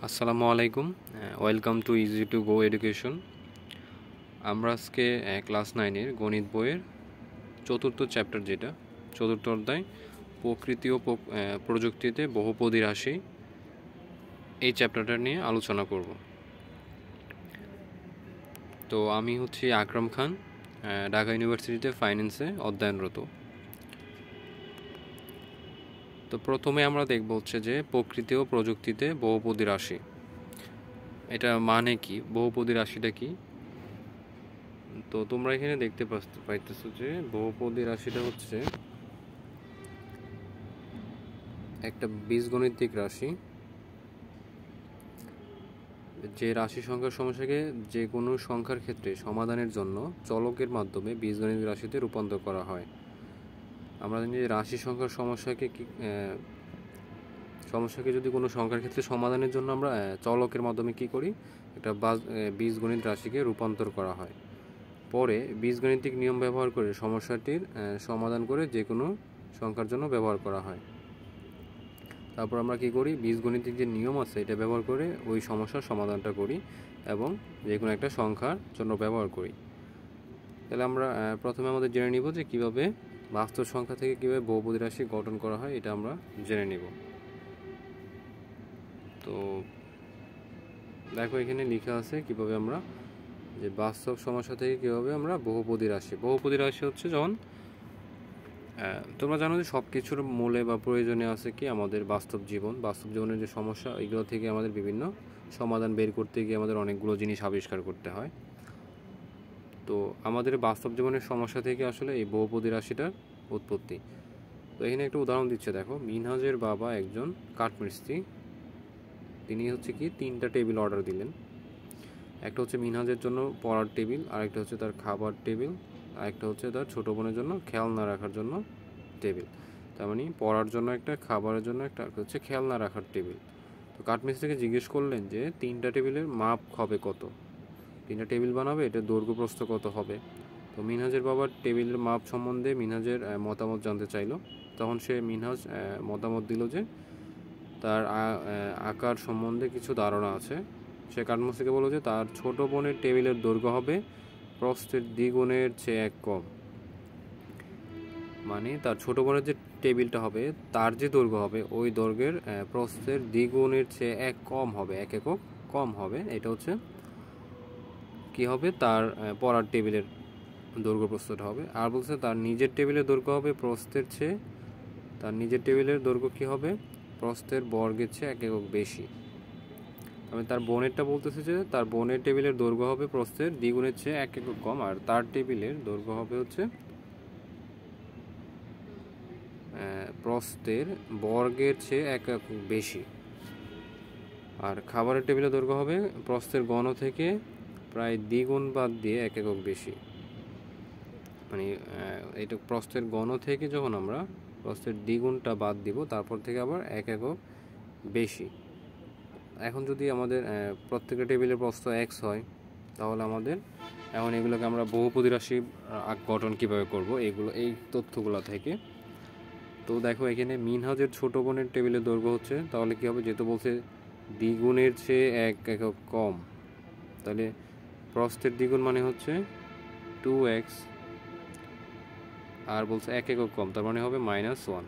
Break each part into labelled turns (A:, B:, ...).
A: আসসালামু আলাইকুম। Welcome to easy to go education. আমরা আজকে ক্লাস 9-এর গণিত বইয়ের চতুর্থ চ্যাপ্টার, যেটা চতুর্থ অধ্যায় প্রকৃতি ও প্রযুক্তিতে বহুপদী রাশি, এই চ্যাপ্টারটা নিয়ে আলোচনা করব। তো আমি হচ্ছি আকরাম খান, ঢাকা ইউনিভার্সিটিতে ফাইন্যান্সে অধ্যয়নরত। তো প্রথমে আমরা দেখব হচ্ছে যে প্রকৃতি ও প্রযুক্তিতে বহুপদী রাশি, এটা মানে কি, বহুপদী রাশিটা কি। তো তোমরা এখানে দেখতে পাইতেছো যে বহুপদী রাশিটা হচ্ছে একটা বীজগণিতিক রাশি, যে রাশি সংখ্যার সমস্যাকে যে কোনো সংখ্যার ক্ষেত্রে সমাধানের জন্য চলকের মাধ্যমে বীজগণিত রাশিতে রূপান্তর করা হয়। আমরা জানি যে রাশি সংখ্যার সমস্যাকে যদি কোনো সংখ্যার ক্ষেত্রে সমাধানের জন্য আমরা চলকের মাধ্যমে কি করি, একটা বীজগণিত রাশিকে রূপান্তর করা হয়। পরে বীজগণিতিক নিয়ম ব্যবহার করে সমস্যাটির সমাধান করে যে কোনো সংখ্যার জন্য ব্যবহার করা হয়। তারপর আমরা কি করি, বীজগণিতিক যে নিয়ম আছে এটা ব্যবহার করে ওই সমস্যার সমাধানটা করি এবং যে কোনো একটা সংখ্যার জন্য ব্যবহার করি। তাহলে আমরা প্রথমে আমাদের জেনে নিব যে কীভাবে বাস্তব সংখ্যা থেকে কীভাবে বহুপদী রাশি গঠন করা হয়, এটা আমরা জেনে নিব। তো দেখো এখানে লেখা আছে কীভাবে আমরা যে বাস্তব সমস্যা থেকে কীভাবে আমরা বহুপদী রাশি হচ্ছে যখন তোমরা জানো যে সব কিছুর মূলে বা প্রয়োজনে আছে কি আমাদের বাস্তব জীবনের যে সমস্যা, এগুলো থেকে আমাদের বিভিন্ন সমাধান বের করতে গিয়ে আমাদের অনেকগুলো জিনিস আবিষ্কার করতে হয়। তো আমাদের বাস্তব জীবনের সমস্যা থেকে আসলে এই বহুপদী রাশিটার উৎপত্তি। তো এখানে একটা উদাহরণ দিচ্ছে, দেখো মিনহাজের বাবা একজন কাঠমিস্ত্রি, তিনি হচ্ছে কি 3টা টেবিল অর্ডার দিলেন। একটা হচ্ছে মিনহাজের জন্য পড়ার টেবিল, আরেকটা হচ্ছে তার খাবার টেবিল, আরেকটা হচ্ছে তার ছোটো বোনের জন্য খেলনা রাখার জন্য টেবিল। তার মানে পড়ার জন্য একটা, খাবারের জন্য একটা, হচ্ছে খেলনা রাখার টেবিল। তো কাঠমিস্ত্রিকে জিজ্ঞেস করলেন যে 3টা টেবিলের মাপ হবে কত, 3টা টেবিল বানাবে, এটা দৈর্ঘ্য প্রস্থ কত হবে। তো মিনহাজের বাবার টেবিলের মাপ সম্বন্ধে মিনহাজের মতামত জানতে চাইল। তখন মিনহাজ মতামত দিল যে তার আকার সম্বন্ধে কিছু ধারণা আছে। সে কাঠমিস্ত্রিকে বলল যে তার ছোট বোনের টেবিলের দৈর্ঘ্য হবে প্রস্থের দ্বিগুণের চেয়ে 1 কম। মানে তার ছোট বোনের যে টেবিলটা হবে তার যে দৈর্ঘ্য হবে ওই দৈর্ঘ্যের প্রস্থের দ্বিগুণের চেয়ে 1 কম হবে, 1 একক কম হবে। এটা হচ্ছে কি হবে, তার পড়ার টেবিলের দৈর্ঘ্য প্রস্থটা হবে। আর বলছে তার নিজের টেবিলের দৈর্ঘ্য হবে প্রস্থের চেয়ে, তার নিজের টেবিলের দৈর্ঘ্য কি হবে, প্রস্থের বর্গের চেয়ে 1 একক বেশি। আমি তার বোনেরটা বলতেছি যে তার বোনের টেবিলের দৈর্ঘ্য হবে প্রস্থের দ্বিগুণের চেয়ে 1 একক কম, আর তার টেবিলের দৈর্ঘ্য হবে হচ্ছে প্রস্থের বর্গের চেয়ে 1 একক বেশি। আর খাবারের টেবিলের দৈর্ঘ্য হবে প্রস্থের ঘন থেকে প্রায় দ্বিগুণ বাদ দিয়ে 1 একক বেশি। মানে এটা প্রস্থের ঘন থেকে যখন আমরা প্রস্থের দ্বিগুণটা বাদ দিব তারপর থেকে আবার 1 একক বেশি। এখন যদি আমাদের প্রত্যেকটা টেবিলের প্রস্থ x হয়, তাহলে আমাদের এখন এগুলোকে আমরা বহুপদী রাশি গঠন কীভাবে করব, এই তথ্যগুলো থেকে। তো দেখো এখানে মিনহাজের ছোট বোনের টেবিলের দৈর্ঘ্য হচ্ছে, তাহলে কী হবে, যেহেতু বলছে দ্বিগুণের চেয়ে 1 একক কম, তাহলে প্রস্থের দ্বিগুণ মানে হচ্ছে 2x, আর বলছে 1 একক কম, তার মানে হবে -1,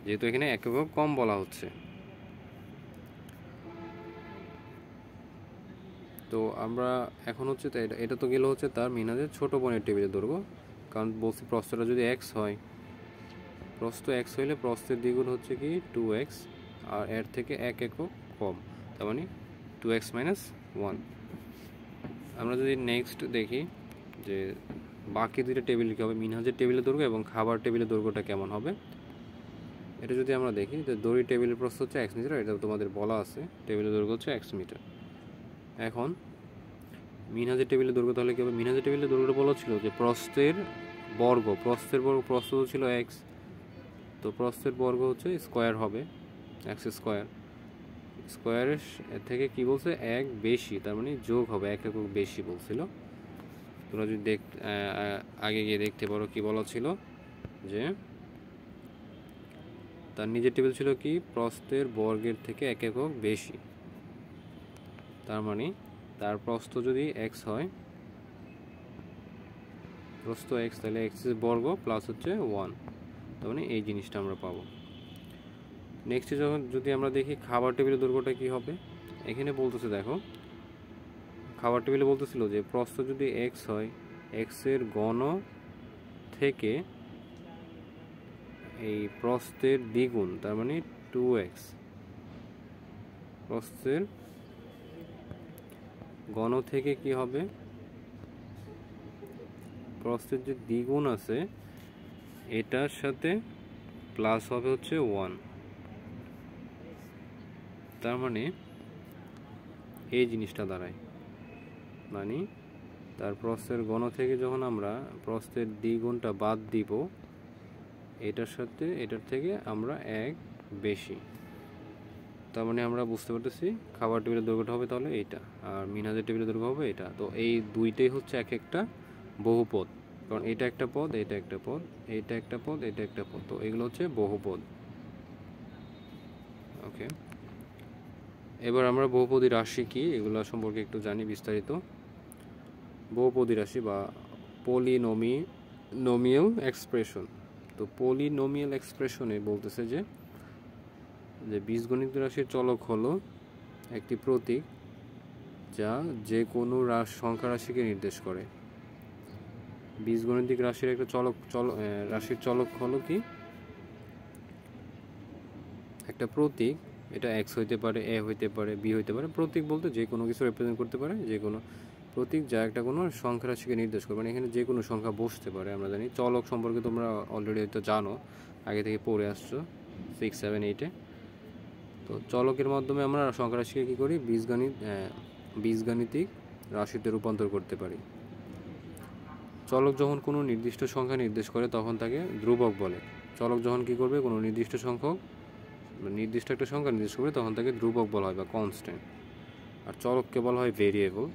A: যেহেতু এখানে 1 একক কম বলা হচ্ছে। তো আমরা এখন হচ্ছে এটা তো গেল হচ্ছে তার মিনহাজের ছোট বোনের টেবিলের দৈর্ঘ্য, কারণ বলছি প্রস্থটা যদি x হয়, প্রস্থ x হইলে প্রস্থের দ্বিগুণ হচ্ছে কি 2x, আর এর থেকে 1 একক কম, তার মানে 2x - 1। আমরা যদি নেক্সট দেখি যে বাকি দুইটা টেবিল কী হবে, মিনহাজের টেবিলের দৈর্ঘ্য এবং খাবার টেবিলের দৈর্ঘ্যটা কেমন হবে, এটা যদি আমরা দেখি যে দড়ি টেবিলের প্রস্থ হচ্ছে x মিটার, এটা তোমাদের বলা আছে, টেবিলের দৈর্ঘ্য হচ্ছে x মিটার। এখন মিনহাজের টেবিলের দৈর্ঘ্য তাহলে কী হবে, মিনহাজের টেবিলের দৈর্ঘ্যটা বলা ছিল যে প্রস্থের বর্গ প্রস্থ ছিল x, তো প্রস্থের বর্গ হচ্ছে স্কোয়ার হবে, x স্কোয়ার, স্কোয়ারের থেকে কি বলছে 1 বেশি, তার মানে যোগ হবে, 1 একক বেশি বলছিল। তোমরা যদি আগে গিয়ে দেখতে পারো কি বলা ছিল, যে তার নিজের টেবিল ছিল কি প্রস্থের বর্গের থেকে 1 একক বেশি। তার মানে তার প্রস্থ যদি x হয়, প্রস্থ x, তাহলে x এর বর্গ প্লাস হচ্ছে 1, তার মানে এই জিনিসটা আমরা পাবো। নেক্সট যখন যদি আমরা দেখি খাবার টেবিলের দৈর্ঘ্যটা কি হবে, এখানে বলতেছে দেখো খাবার টেবিলে বলতেছিল যে প্রস্থ যদি x হয়, x এর ঘন থেকে এই প্রস্থের দ্বিগুণ, তার মানে 2x, প্রস্থের ঘন থেকে কি হবে, প্রস্থের যে দ্বিগুণ আছে এটার সাথে প্লাস হবে হচ্ছে 1, তার মানে এই জিনিসটা দাঁড়ায়, মানে তার প্রস্থের ঘন থেকে যখন আমরা প্রস্থের দ্বিগুণটা বাদ দিব, এটার সাথে এটার থেকে আমরা 1 বেশি, তার মানে আমরা বুঝতে পারতেছি খাবার টেবিলের দৈর্ঘ্যটা হবে তাহলে এইটা, আর মিনহাজের টেবিলের দৈর্ঘ্য হবে এটা। তো এই দুইটাই হচ্ছে এক একটা বহুপদ, কারণ এটা একটা পদ, এটা একটা পদ, এটা একটা পদ, এটা একটা পদ, তো এগুলো হচ্ছে বহুপদ। ওকে, এবার আমরা বহুপদী রাশি কি এগুলো সম্পর্কে একটু জানি বিস্তারিত। বহুপদী রাশি বা পলিনোমিয়াল এক্সপ্রেশন। তো পলিনোমিয়াল এক্সপ্রেশনে বলতেছে যে বীজগণিত রাশির চলক হলো একটি প্রতীক যা যে কোনো সংখ্যা রাশিকে নির্দেশ করে। বীজগণিতিক রাশির একটা রাশির চলক হলো কি একটা প্রতীক, এটা এক্স হইতে পারে, এ হইতে পারে, বি হইতে পারে। প্রতীক বলতে যে কোনো কিছু রিপ্রেজেন্ট করতে পারে, যে কোনো প্রতীক যা একটা কোনো সংখ্যা রাশিকে নির্দেশ করে, মানে এখানে যে কোনো সংখ্যা বসতে পারে। আমরা জানি চলক সম্পর্কে তোমরা অলরেডি হয়তো জানো, আগে থেকে পড়ে আসছো 6, 7, 8-এ। তো চলকের মাধ্যমে আমরা সংখ্যা রাশিকে কী করি, বীজগাণিতিক রাশিতে রূপান্তর করতে পারি। চলক যখন কোনো নির্দিষ্ট সংখ্যা নির্দেশ করে তখন তাকে ধ্রুবক বলে। চলক যখন কী করবে, কোনো নির্দিষ্ট একটা সংখ্যা নির্দেশ করবে তখন তাকে ধ্রুবক বলা হয় বা কনস্ট্যান্ট। আর চলককে বলা হয় ভেরিয়েবল।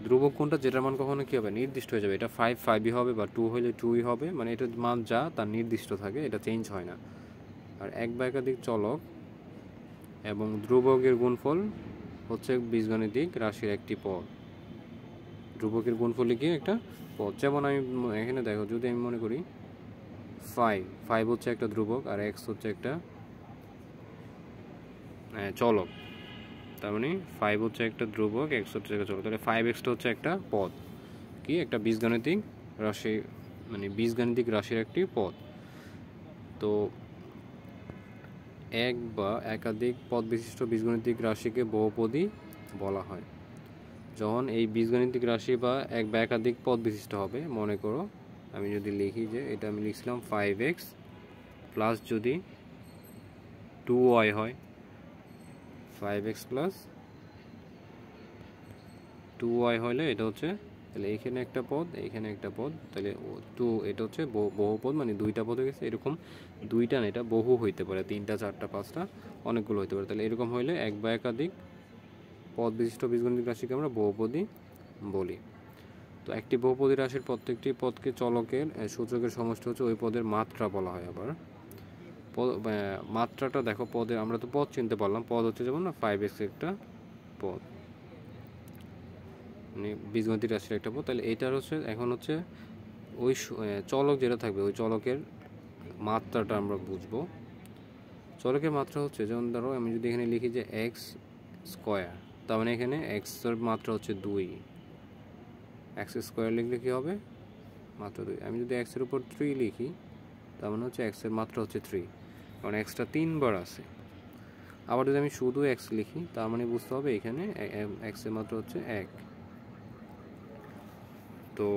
A: ধ্রুবক কোনটা, যেটার মান কখনো কী হবে, নির্দিষ্ট হয়ে যাবে। এটা 5 হবে বা 2 হলে 2ই হবে, মানে এটার মান যা তার নির্দিষ্ট থাকে, এটা চেঞ্জ হয় না। আর এক বা একাধিক চলক এবং ধ্রুবকের গুণফল হচ্ছে বীজগাণিতিক রাশির একটি পদ। ধ্রুবকের গুণফল কি একটা পদ। যেমন আমি এখানে দেখো, যদি আমি মনে করি 5 হচ্ছে একটা ধ্রুবক আর x হচ্ছে একটা চলক, তার মানে 5 হচ্ছে একটা ধ্রুবক, x হচ্ছে একটা চলক, তাহলে 5x হচ্ছে একটা পদ, কি একটা বীজগাণিতিক রাশি, মানে বীজগাণিতিক রাশির একটি পদ। তো এক বা একাধিক পদ বিশিষ্ট বীজগাণিতিক রাশিকে বহুপদী বলা হয়। যখন এই বীজগাণিতিক রাশি বা এক বা একাধিক পদ বিশিষ্ট হবে, মনে করো আমি যদি লিখি যে এটা আমি লিখছিলাম 5x প্লাস যদি 2y হয়, 5x প্লাস 2y হলে এটা হচ্ছে, তাহলে এখানে একটা পদ, এখানে একটা পদ, তাহলে 2, এটা হচ্ছে বহুপদ, মানে দুইটা পদ হয়ে গেছে। এরকম দুইটা না, এটা বহু হইতে পারে, 3টা 4টা 5টা অনেকগুলো হইতে পারে। তাহলে এরকম হইলে এক বা একাধিক পদ বিশিষ্ট বীজগাণিতিক রাশিকে আমরা বহুপদী বলি। তো একটি বহুপদী রাশির প্রত্যেকটি পদকে চলকের সূচকের সমষ্টি হচ্ছে ওই পদের মাত্রা বলা হয়। আবার মাত্রাটা দেখো, পদের আমরা তো পদ চিনতে পারলাম, পদ হচ্ছে যেমন না 5x একটা পদ, মানে বীজগাণিতিক রাশির একটা পদ। তাহলে এইটার হচ্ছে এখন হচ্ছে ওই চলক যেটা থাকবে ওই চলকের মাত্রাটা আমরা বুঝবো। চলকের মাত্রা হচ্ছে, যেমন ধরো আমি যদি এখানে লিখি যে x স্কোয়ার, তার মানে এখানে x এর মাত্রা হচ্ছে 2, x স্কোয়ার লিখলে কী হবে, মাত্রা 2। আমি যদি x এর উপর 3 লিখি, তার মানে হচ্ছে x এর মাত্রা হচ্ছে 3, কারণ xটা 3বার আছে। আবার যদি আমি শুধু x লিখি, তার মানে বুঝতে হবে এখানে x এর মাত্রা হচ্ছে 1। তো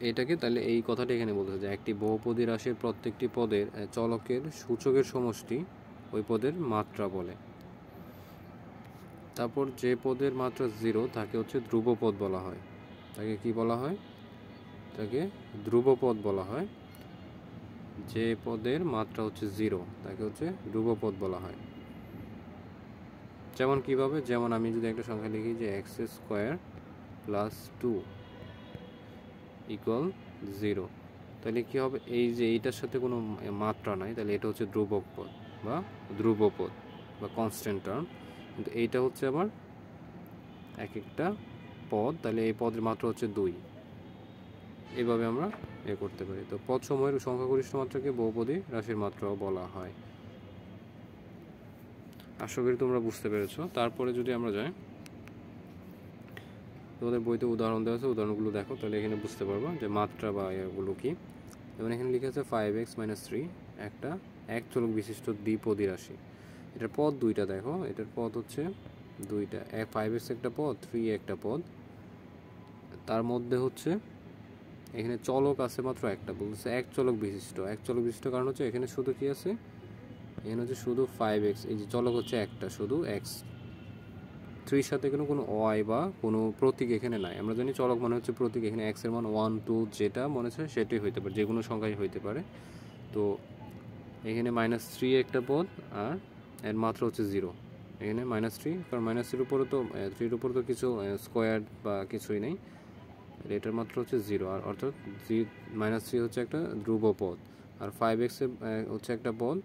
A: এটাকে তাহলে এই কথাটা এখানে বলতে যে একটি বহুপদী রাশির প্রত্যেকটি পদের চলকের সূচকের সমষ্টি ওই পদের মাত্রা বলে। তারপর যে পদের মাত্রা 0 তাকে হচ্ছে ধ্রুবপদ বলা হয়। তাকে কি বলা হয়, তাকে ধ্রুবপদ বলা হয়। যে পদের মাত্রা হচ্ছে 0 তাকে হচ্ছে ধ্রুবপদ বলা হয়। যেমন কিভাবে, যেমন আমি যদি একটা সংখ্যা লিখি যে x স্কোয়ার প্লাস 2 ইকুয়াল 0, তাহলে কী হবে, এই যে এইটার সাথে কোনো মাত্রা নাই, তাহলে এটা হচ্ছে ধ্রুবক পদ বা ধ্রুবপদ বা কনস্ট্যান্ট টার্ম। কিন্তু এইটা হচ্ছে আবার এক একটা পদ, তাহলে এই পদের মাত্রা হচ্ছে 2। এইভাবে আমরা করতে পারি। তো পদসমূহের সংখ্যাগরিষ্ঠ মাত্রাকে বহুপদী রাশির মাত্রাও বলা হয়। আশা করি তোমরা বুঝতে পেরেছো। তারপরে যদি আমরা যাই, তোমাদের বইতে উদাহরণ দেওয়া আছে, উদাহরণগুলো দেখো, তাহলে এখানে বুঝতে পারবো যে মাত্রা বা এগুলো কি। যেমন এখানে লিখে আছে 5x - 3 একটা এক চলক বিশিষ্ট দ্বিপদী রাশি। এটার পদ দুইটা দেখো, এটার পদ হচ্ছে দুইটা, 5x একটা পদ, 3 একটা পদ। তার মধ্যে হচ্ছে এখানে চলক আছে মাত্র একটা, বলছে এক চলক বিশিষ্ট। এক চলক বিশিষ্ট কারণ হচ্ছে এখানে শুধু কি আছে, এখানে হচ্ছে শুধু 5x, এই যে চলক হচ্ছে একটা শুধু x। 3 সাথে কোনো ওয়াই বা কোনো প্রতীক এখানে নাই। আমরা জানি চলক মানে হচ্ছে প্রতীক, এখানে x এর মান 1 2 যেটা মনে হচ্ছে সেটাই হইতে পারে, যে কোনো সংখ্যাই হইতে পারে। তো এখানে -3 একটা পদ, আর এর মাত্রা হচ্ছে 0। এখানে -3, কারণ -3 উপরে তো 3 এর উপরে তো কিছু স্কোয়ার বা কিছুই নেই, এটার মাত্রা হচ্ছে 0। আর অর্থাৎ -3 হচ্ছে একটা ধ্রুব পদ, আর 5x হচ্ছে একটা পদ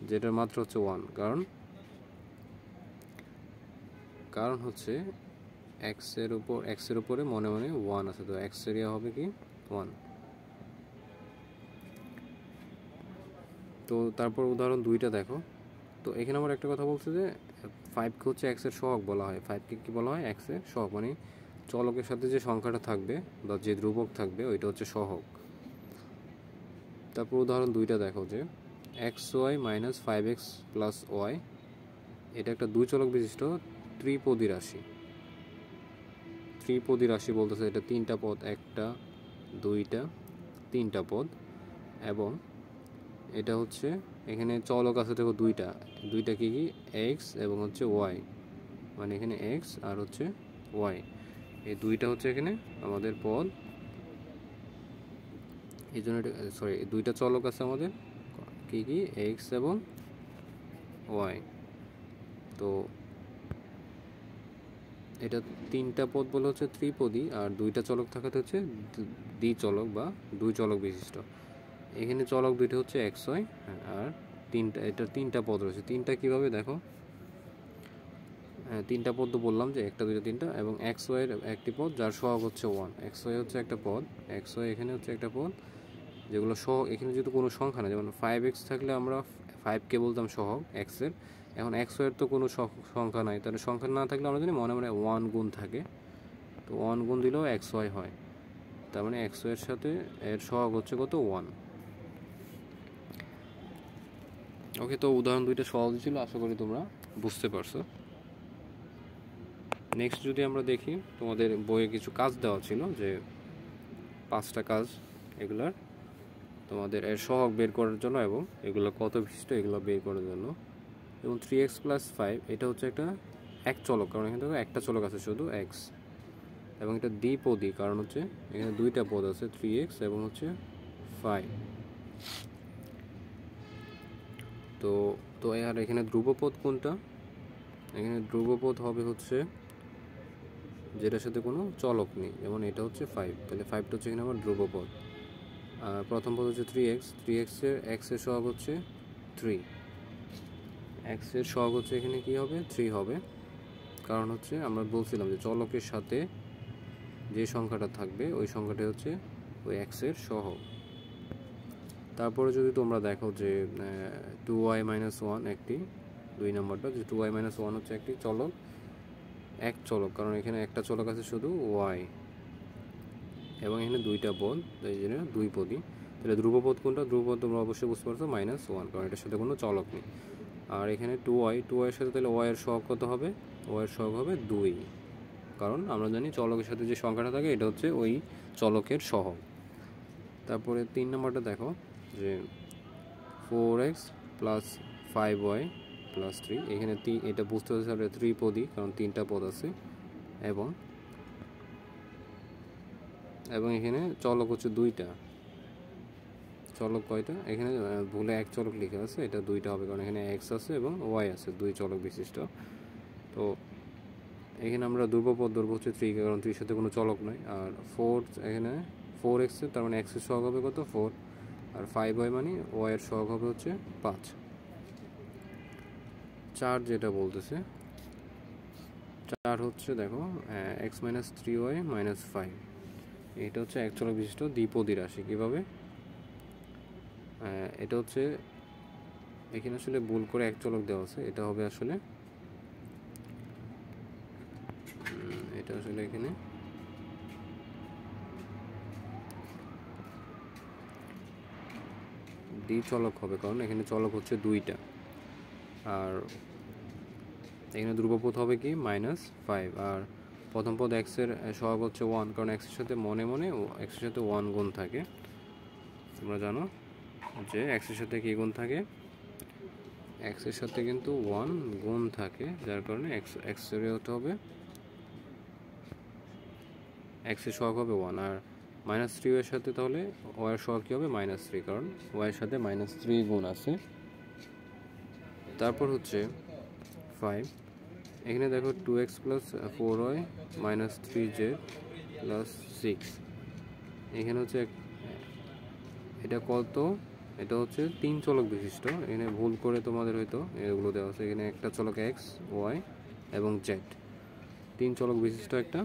A: যেটার মাত্রা হচ্ছে 1। কারণ হচ্ছে x এর উপরে মনে 1 আছে, তো x এর হবে কি 1। তো তারপর উদাহরণ 2টা দেখো। তো এখানে আমার একটা কথা বলছে যে 5কে হচ্ছে x এর সহগ বলা হয়। 5কে কি বলা হয়, x এর সহগ, মানে চলকের সাথে যে সংখ্যাটা থাকবে বা যে ধ্রুবক থাকবে ওইটা হচ্ছে সহগ। তারপর উদাহরণ 2টা দেখো যে xy - 5x + y, এটা একটা দুই চলক বিশিষ্ট ত্রিপদী রাশি। ত্রিপদী রাশি বলতেছে এটা তিনটা পদ, একটা দুইটা তিনটা পদ, এবং এটা হচ্ছে এখানে চলক আছে দেখো দুইটা, দুইটা কি কি x এবং হচ্ছে y, মানে এখানে x আর হচ্ছে y, এই দুইটা হচ্ছে এখানে আমাদের পদ। এই জন্য সরি, দুইটা চলক আছে আমাদের কি কি x এবং y। তো এটা তিনটা পদ বলে হচ্ছে ত্রিপদী, আর দুইটা চলক থাকাতে হচ্ছে দ্বিচলক বা দুই চলক বিশিষ্ট। এখানে চলক দুইটা হচ্ছে xy, আর এটা তিনটা পদ রয়েছে। তিনটা কিভাবে দেখো, তিনটা পদ তো বললাম যে একটা দুইটা তিনটা, এবং xy এর একটি পদ যার সহগ হচ্ছে 1। xy হচ্ছে একটা পদ, xy এখানে হচ্ছে একটা পদ যেগুলো সহগ, এখানে যেহেতু কোনো সংখ্যা না, যেমন 5x থাকলে আমরা 5কে বলতাম সহগ x এর। এখন xy এর তো কোনো সংখ্যা নাই, তাহলে সংখ্যা না থাকলে আমরা জানি মনে 1 গুণ থাকে, তো 1 গুণ দিলেও xy হয়। তার মানে xy এর সাথে এর সহগ হচ্ছে কত, 1। ওকে, তো উদাহরণ 2টা সহজ ছিল, আশা করি তোমরা বুঝতে পারছো। নেক্সট যদি আমরা দেখি, তোমাদের বইয়ে কিছু কাজ দেওয়া ছিল যে 5টা কাজ, এগুলার তোমাদের এর সহগ বের করার জন্য এবং এগুলো কত বিশিষ্ট এগুলো বের করার জন্য। এবং 3x + 5 এটা হচ্ছে একটা এক চলক, কারণ এখানে দেখো একটা চলক আছে শুধু x, এবং এটা দ্বিপদী কারণ হচ্ছে এখানে দুইটা পদ আছে 3x এবং হচ্ছে 5। তো তো আর এখানে ধ্রুবপদ কোনটা, এখানে ধ্রুবপদ হবে হচ্ছে যেটার সাথে কোনো চলক নেই, যেমন এটা হচ্ছে 5, তাহলে 5টা হচ্ছে এখানে আমার ধ্রুবপদ। আর প্রথম পদ হচ্ছে 3x, 3x এর x এর সহগ হচ্ছে 3, x এর সহগ হচ্ছে এখানে কি হবে, 3 হবে। কারণ হচ্ছে আমরা বলছিলাম যে চলকের সাথে যে সংখ্যাটা থাকবে ওই সংখ্যাটা হচ্ছে ওই x এর সহগ। তারপরে যদি তোমরা দেখো যে 2y - 1 একটি, 2 নম্বরটা যে 2y - 1 হচ্ছে একটি চলক, এক চলক, কারণ এখানে একটা চলক আছে শুধু y, এবং এখানে দুইটা পদ, এই জন্য দুই পদই। তাহলে ধ্রুবপদ কোনটা, ধ্রুবপদ তোমরা অবশ্যই বুঝতে পারছো -1, কারণ এটার সাথে কোনো চলক নেই। আর এখানে 2y এর সাথে তাহলে y এর সহগ কত হবে, y এর সহগ হবে 2, কারণ আমরা জানি চলকের সাথে যে সংখ্যাটা থাকে এটা হচ্ছে ওই চলকের সহগ। তারপরে 3 নম্বরটা দেখো যে 4x + 5y + 3, এখানে এটা বুঝতে হচ্ছে ত্রিপদী, কারণ তিনটা পদ আছে, এবং এখানে চলক হচ্ছে দুইটা। চলক কয়টা, এখানে ভুলে এক চলক লিখে আছে, এটা দুইটা হবে কারণ এখানে x আছে এবং y আছে, দুই চলক বিশিষ্ট। তো এখানে আমরা ধ্রুবপদ ধরবো হচ্ছে 3, কারণ 3 সাথে কোনো চলক নয়। আর 4, এখানে 4x তার মানে x এর সহগ হবে কত 4, আর 5y মানে y এর সহগ হবে হচ্ছে 5। 4 যেটা বলতেছে 4 হচ্ছে দেখো x - 3y - 5, এটা হচ্ছে এক চলক বিশিষ্ট দ্বিপদী রাশি। কীভাবে? এটা হচ্ছে এখানে আসলে ভুল করে এক চলক দেওয়া আছে, এটা হবে আসলে এটা আসলে এখানে দ্বিচলক হবে, কারণ এখানে চলক হচ্ছে দুইটা, আর এখানে ধ্রুবপদ হবে কি -5, আর প্রথম পদ x এর সহগ হচ্ছে 1, কারণ x এর সাথে মনে মনে x এর সাথে 1 গুণ থাকে। তোমরা জানো যে x এর সাথে কি গুণ থাকে, x এর সাথে কিন্তু 1 গুণ থাকে, যার কারণে x এর হতে হবে x এর সহগ হবে 1, আর -3 এর সাথে তাহলে y এর সহগ কি হবে -3, কারণ y এর সাথে -3 গুণ আছে। তারপর হচ্ছে 5, এখানে দেখো 2x + 4y - 3z + 6, এখানে হচ্ছে এটা কত, এটা হচ্ছে 3 চলক বিশিষ্ট। এখানে ভুল করে তোমাদের হয়তো এগুলো দেওয়া আছে, এখানে একটা চলক x, y এবং z, 3 চলক বিশিষ্ট একটা,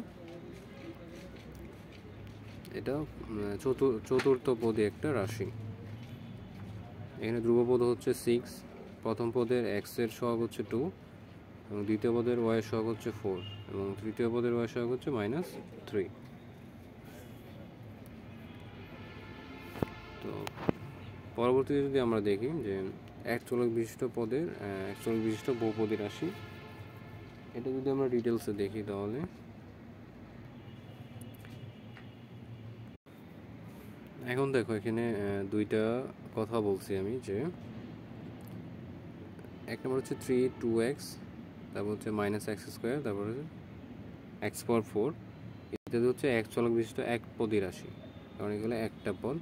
A: এটা চতুর্থ পদে একটা রাশি। এখানে ধ্রুবপদ হচ্ছে 6, প্রথম পদের x এর সহগ হচ্ছে 2, এবং দ্বিতীয় পদের y এর সহগ হচ্ছে 4, এবং তৃতীয় পদের y এর সহগ হচ্ছে -3। তো পরবর্তীতে যদি আমরা দেখি যে এক চলক বিশিষ্ট পদের এক চলক বিশিষ্ট বহুপদী রাশি, এটা যদি আমরা ডিটেলসে দেখি তাহলে এখন দেখো এখানে দুইটা কথা বলছি আমি, যে এক নম্বর হচ্ছে 3 2x, তারপর হচ্ছে -x², তারপর হচ্ছে x⁴, ইত্যাদি হচ্ছে এক চলক বিশিষ্ট এক পদী রাশি, কারণ এগুলো একটা পদ,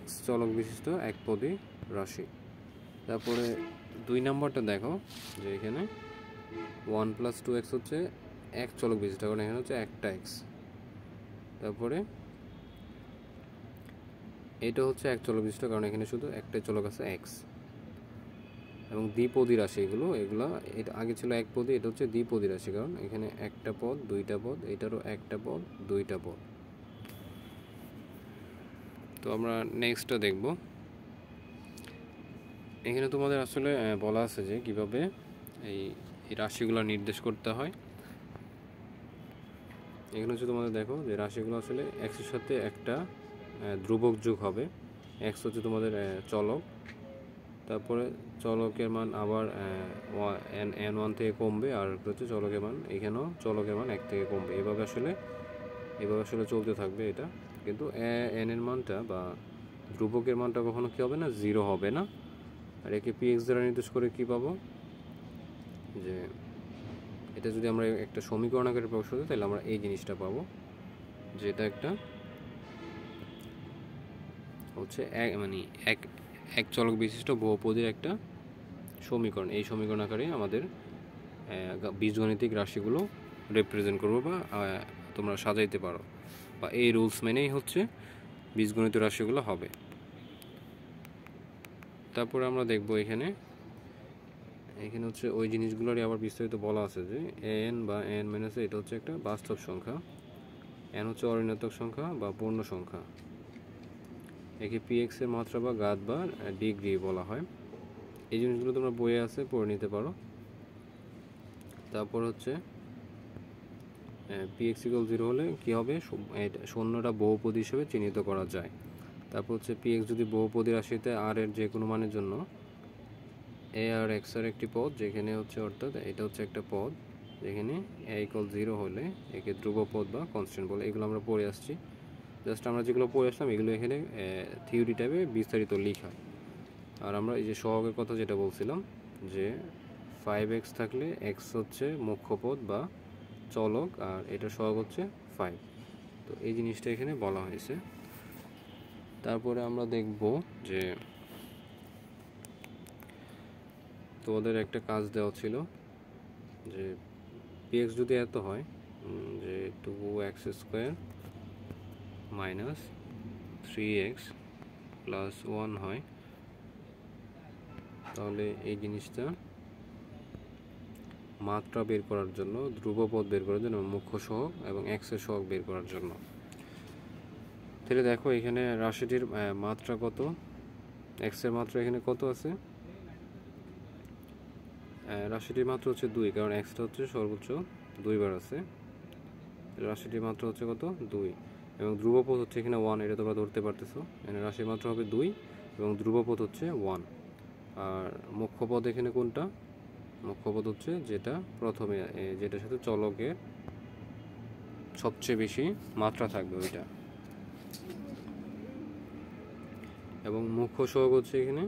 A: x চলক বিশিষ্ট এক পদী রাশি। তারপরে 2 নম্বরটা দেখো যে এখানে 1 + 2x হচ্ছে এক চলক বিশিষ্ট, কারণ এখানে হচ্ছে একটা x। তারপরে এটা হচ্ছে এক চলক বিশিষ্ট, কারণ এখানে শুধু একটা চলক আছে x, এবং দ্বিপদী রাশি এগুলো এটা আগে ছিল এক পদী, এটা হচ্ছে দ্বিপদী রাশি, কারণ এখানে একটা পদ দুইটা পদ, এটারও একটা পদ দুইটা পদ। তো আমরা নেক্সটটা দেখব। এখানে তোমাদের আসলে বলা আছে যে কিভাবে এই রাশিগুলো নির্দেশ করতে হয়। এখানে হচ্ছে তোমাদের দেখো যে রাশিগুলো আসলে x এর সাথে একটা ধ্রুবক যোগ হবে, x হচ্ছে তোমাদের চলক, তারপরে চলকের মান আবার n1 থেকে কমবে, আর হচ্ছে চলকের মান, এখানেও চলকের মান 1 থেকে কমবে, এভাবে আসলে চলতে থাকবে এটা। কিন্তু n এর মানটা বা ধ্রুবকের মানটা কখনো কি হবে না, 0 হবে না। আর একে px দ্বারা নির্দেশ করে কি পাবো, যে এটা যদি আমরা একটা সমীকরণ আকারে প্রকাশ করি তাহলে আমরা এই জিনিসটা পাবো, যে এটা একটা হচ্ছে এক চলক বিশিষ্ট বহুপদীর একটা সমীকরণ। এই সমীকরণ আকারে আমাদের বীজগণিতিক রাশিগুলো রিপ্রেজেন্ট করবো, বা তোমরা সাজাইতে পারো, বা এই রুলস মেনেই হচ্ছে বীজগণিত রাশিগুলো হবে। তারপরে আমরা দেখব এখানে হচ্ছে ওই জিনিসগুলোরই আবার বিস্তারিত বলা আছে, যে n বা n - এটা হচ্ছে একটা বাস্তব সংখ্যা, n হচ্ছে অঋণাত্মক সংখ্যা বা পূর্ণ সংখ্যা, একে px এর মাত্রা বা ঘাত বা ডিগ্রি বলা হয়। এই জিনিসগুলো তোমরা বইয়ে আছে, পড়ে নিতে পারো। তারপর হচ্ছে px = 0 হলে কি হবে, শূন্যটা বহুপদী হিসেবে চিহ্নিত করা যায়। তারপর হচ্ছে px যদি বহুপদী রাশিতে r এর যে কোনো মানের জন্য a আর x এর একটি পদ, যেখানে হচ্ছে অর্থাৎ এটা হচ্ছে একটা পদ যেখানে a = 0 হলে একে ধ্রুবপদ বা কনস্ট্যান্ট বলে। এগুলো আমরা পড়ে আসছি, জাস্ট আমরা যেগুলো পড়ে আসলাম এগুলো এখানে থিওরি টাইপে বিস্তারিত লেখা। আর আমরা এই যে সহগের কথা যেটা বলছিলাম, যে 5x থাকলে x হচ্ছে মুখ্য পদ বা চলক, আর এটা সহগ হচ্ছে 5। তো এই জিনিসটা এখানে বলা হয়েছে। তারপরে আমরা দেখব যে তোমাদের একটা কাজ দেওয়া ছিল, যে px যদি এত হয়, যে 2x² মাইনাস 3x প্লাস 1 হয়, তাহলে এই জিনিসটা মাত্রা বের করার জন্য, ধ্রুবপদ বের করার জন্য, মুখ্য সহগ এবং x এর সহগ বের করার জন্য। তাহলে দেখো এখানে রাশিটির মাত্রা কত, x এর মাত্রা এখানে কত আছে, রাশিটির মাত্রা হচ্ছে 2, কারণ xটা হচ্ছে সর্বোচ্চ 2 বার আছে। রাশিটির মাত্রা হচ্ছে কত, 2, এবং ধ্রুবপদ হচ্ছে এখানে 1, এটা তোমরা ধরতে পারতেছো। এখানে রাশির মাত্রা হবে 2 এবং ধ্রুবপদ হচ্ছে 1। আর মুখ্যপদ এখানে কোনটা, মুখ্যপদ হচ্ছে যেটা প্রথমে, যেটার সাথে চলকের সবচেয়ে বেশি মাত্রা থাকবে ওইটা। এবং মুখ্য সহগ হচ্ছে এখানে,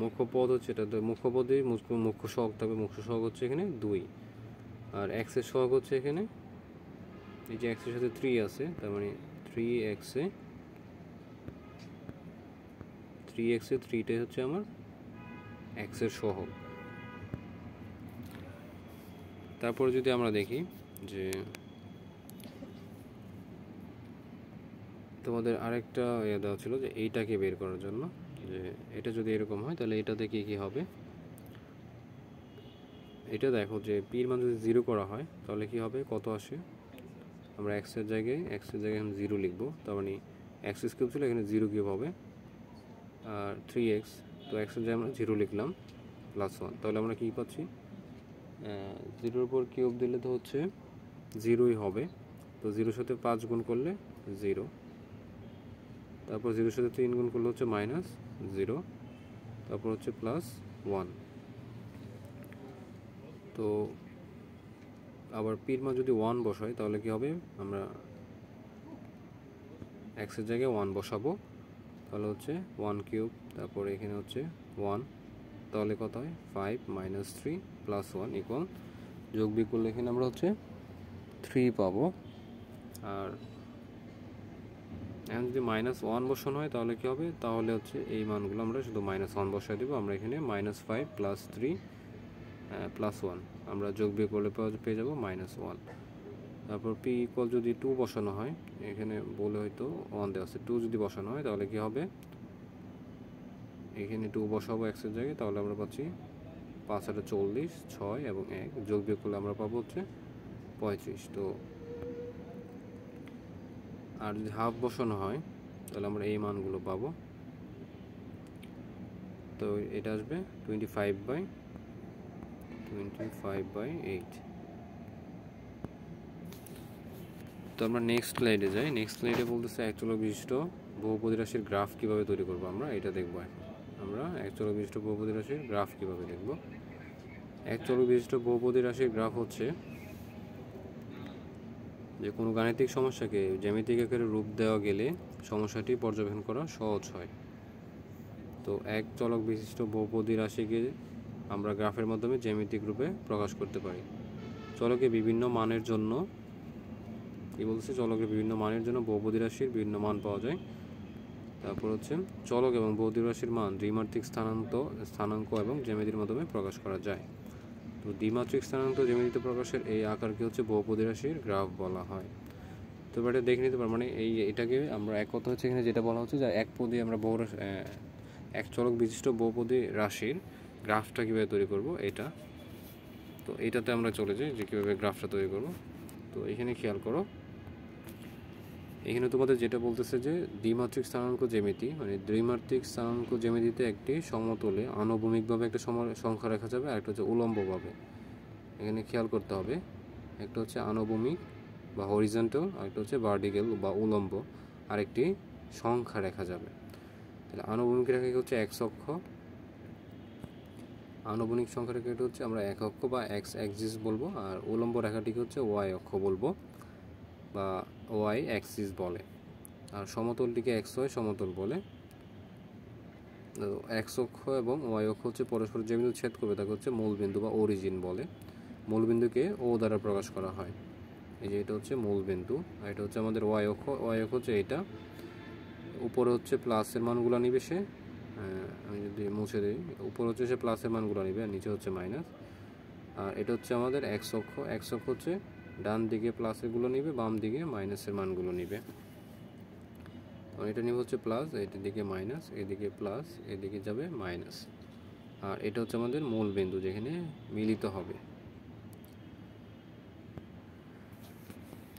A: মুখ্য পদ হচ্ছে এটা, মুখ্য পদে মুখ্য সহগ থাকবে, মুখ্য সহগ হচ্ছে এখানে 2। আর x এর সহগ হচ্ছে এখানে, এই যে x এর সাথে 3 আছে, তার মানে 3x এ 3টাই হচ্ছে আমার x এর সহগ। তারপরে যদি আমরা দেখি যে তোমাদের আরেকটা দেওয়া ছিল যে এইটাকে বের করার জন্য, যে এটা যদি এরকম হয় তাহলে এটা থেকে কি হবে, এটা দেখো যে পির মান যদি 0 করা হয় তাহলে কি হবে, কত আসে, আমরা x এর জায়গায় এখন 0 লিখবো, তার মানে x কিউব ছিল এখানে 0 কিউব হবে, আর 3x, তো x এর জায়গায় আমরা 0 লিখলাম প্লাস 1, তাহলে আমরা কি পাচ্ছি, 0-এর উপর কিউব দিলে তো হচ্ছে 0ই হবে, তো 0-এর সাথে 5 গুণ করলে 0, তারপর 0-এর সাথে 3 গুণ করলে হচ্ছে -0, তারপর হচ্ছে +1। তো আবার পির মান যদি 1 বসাই তাহলে কি হবে, আমরা x এর জায়গায় 1 বসাবো, তাহলে হচ্ছে 1 কিউব, তারপর এখানে হচ্ছে 1, তাহলে কত হয় 5 - 3 + 1 ইকুয়াল, যোগ বিয়োগ করলে এখানে আমরা হচ্ছে 3 পাবো। আর এখন যদি -1 বসানো হয় তাহলে কি হবে, তাহলে হচ্ছে এই মানগুলো আমরা শুধু -1 বসাই দেবো, আমরা এখানে -5 + 3 + 1, আমরা যোগ বিয়োগ করলে পেয়ে যাবো -1। তারপর p ইকুয়াল যদি 2 বসানো হয়, এখানে বলে হয়তো 1 দেওয়া আছে, 2 যদি বসানো হয় তাহলে কি হবে, এখানে 2 বসাবো x এর জায়গায়, তাহলে আমরা পাচ্ছি 5 × 40, 6 এবং 1, যোগ বিয়োগ করলে আমরা পাবো হচ্ছে 35। তো আর যদি হাফ বসানো হয় তাহলে আমরা এই মানগুলো পাবো, তো এটা আসবে 25/8। তো আমরা নেক্সট স্লাইডে যাই। নেক্সট স্লাইডে বলতেছে এক চলক বিশিষ্ট বহুপদী রাশির গ্রাফ কিভাবে তৈরি করব, আমরা এটা দেখব। এখন আমরা এক চলক বিশিষ্ট বহুপদী রাশির গ্রাফ কিভাবে দেখব। এক চলক বিশিষ্ট বহুপদী রাশির গ্রাফ হচ্ছে যে কোনো গাণিতিক সমস্যাকে জ্যামিতিক আকারে রূপ দেওয়া গেলে সমস্যাটি পর্যবেক্ষণ করা সহজ হয়। তো এক চলক বিশিষ্ট বহুপদী রাশিকে আমরা গ্রাফের মাধ্যমে জ্যামিতিক রূপে প্রকাশ করতে পারি। চলকের বিভিন্ন মানের জন্য কি বলছে, চলকের বিভিন্ন মানের জন্য বহুপদী রাশির বিভিন্ন মান পাওয়া যায়। তারপর হচ্ছে চলক এবং বহুপদী রাশির মান দ্বিমাত্রিক স্থানাঙ্ক এবং জ্যামিতির মাধ্যমে প্রকাশ করা যায়। তো দ্বিমাত্রিক স্থানাঙ্ক জ্যামিতিতে প্রকাশের এই আকারকে হচ্ছে বহুপদী রাশির গ্রাফ বলা হয়। তো এটা দেখে নিতে পারবো, মানে এটাকে আমরা এক কথা হচ্ছে এখানে যেটা বলা হচ্ছে যে এক পদে আমরা এক চলক বিশিষ্ট বহুপদী রাশির গ্রাফটা কীভাবে তৈরি করব এটা। তো এটাতে আমরা চলে যাই যে কীভাবে গ্রাফটা তৈরি করব। তো এখানে খেয়াল করো, এখানে তোমাদের যেটা বলতেছে যে দ্বিমাত্রিক স্থানাঙ্ক জ্যামিতি, মানে দ্বিমাত্রিক স্থানাঙ্ক জ্যামিতিতে একটি সমতলে আনুভূমিকভাবে একটা সংখ্যা রাখা যাবে, আর একটা হচ্ছে উলম্বভাবে। এখানে খেয়াল করতে হবে, একটা হচ্ছে আনুভূমিক বা হরিজন্টাল, আর একটা হচ্ছে ভার্টিক্যাল বা উলম্ব, আরেকটি সংখ্যা রাখা যাবে। তাহলে আনুভূমিক রেখাকে হচ্ছে x অক্ষ, আনুভূমিক সংখ্যা রেখাটি হচ্ছে আমরা এক অক্ষ বা x অ্যাক্সিস বলবো, আর উলম্ব রেখাটিকে হচ্ছে y অক্ষ বলবো বা y অ্যাক্সিস বলে, আর সমতলটিকে xy সমতল বলে। x অক্ষ এবং y অক্ষ হচ্ছে পরস্পর যে বিন্দু ছেদ করবে তাকে হচ্ছে মূলবিন্দু বা অরিজিন বলে। মূলবিন্দুকে ও দ্বারা প্রকাশ করা হয়। এই যে এটা হচ্ছে মূলবিন্দু, আর এটা হচ্ছে আমাদের y অক্ষ। y অক্ষ হচ্ছে এটা, উপরে হচ্ছে প্লাসের মানগুলো নিবে সে, আমি যদি মুছে দিই, উপরে হচ্ছে সে প্লাসের মানগুলো নিবে আর নিচে হচ্ছে মাইনাস। আর এটা হচ্ছে আমাদের x অক্ষ। x অক্ষ হচ্ছে ডান দিকে প্লাসেরগুলো নিবে, বাম দিকে মাইনাসের মানগুলো নিবে। এটা নিব হচ্ছে প্লাস, এটার দিকে মাইনাস, এদিকে প্লাস, এদিকে যাবে মাইনাস। আর এটা হচ্ছে আমাদের মূল বিন্দু যেখানে মিলিত হবে।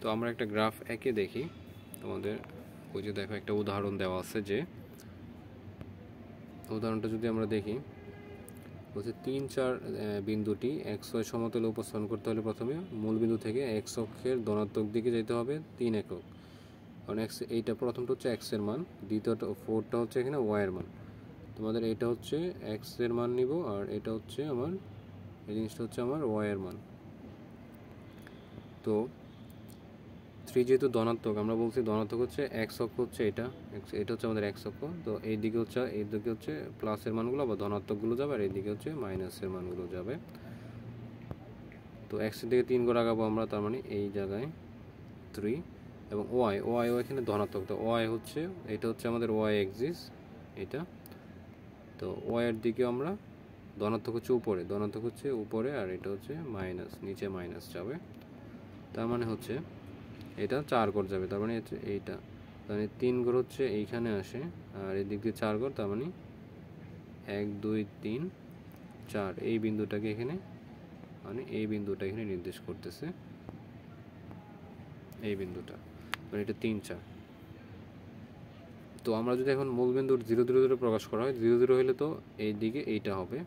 A: তো আমরা একটা গ্রাফ এঁকে দেখি তোমাদের। ওই যে দেখো একটা উদাহরণ দেওয়া আছে, যে উদাহরণটা যদি আমরা দেখি, বলছে 3-4 বিন্দুটি XY সমতলে উপস্থাপন করতে হলে প্রথমে মূল বিন্দু থেকে x অক্ষের ধনাত্মক দিকে যেতে হবে 3 একক। কারণ x, এইটা প্রথমটা হচ্ছে x এর মান, দ্বিতীয়টা 4টা হচ্ছে এখানে y এর মান। তোমাদের এটা হচ্ছে x এর মান নিব, আর এটা হচ্ছে আমার, এই জিনিসটা হচ্ছে আমার y এর মান। তো 3 যেহেতু ধনাত্মক, আমরা বলছি ধনাত্মক হচ্ছে x অক্ষ হচ্ছে এটা, এটা হচ্ছে আমাদের x অক্ষ। তো এইদিকে হচ্ছে প্লাসের মানগুলো বা ধনাত্মকগুলো যাবে, আর এইদিকে হচ্ছে মাইনাসের মানগুলো যাবে। তো x এর দিকে 3 করে আগাবো আমরা, তার মানে এই জায়গায় 3, এবং y এখানে ধনাত্মক। তো y হচ্ছে, এটা হচ্ছে আমাদের y এক্সিস এটা। তো y এর দিকে আমরা ধনাত্মক হচ্ছে উপরে, আর এটা হচ্ছে মাইনাস, নিচে মাইনাস যাবে। তার মানে হচ্ছে এটা 4 ঘর যাবে, তার মানে হচ্ছে এইটা, তার মানে 3 ঘর হচ্ছে এইখানে আসে, আর এদিক দিয়ে 4 ঘর, তার মানে 1 2 3 4 এই বিন্দুটাকে এখানে, মানে এই বিন্দুটা এখানে নির্দেশ করতেছে, এই বিন্দুটা, মানে এটা 3 4। তো আমরা যদি এখন মূল বিন্দুর 0 0 0 প্রকাশ করা হয়, 0 0 হলে তো এই দিকে এইটা হবে।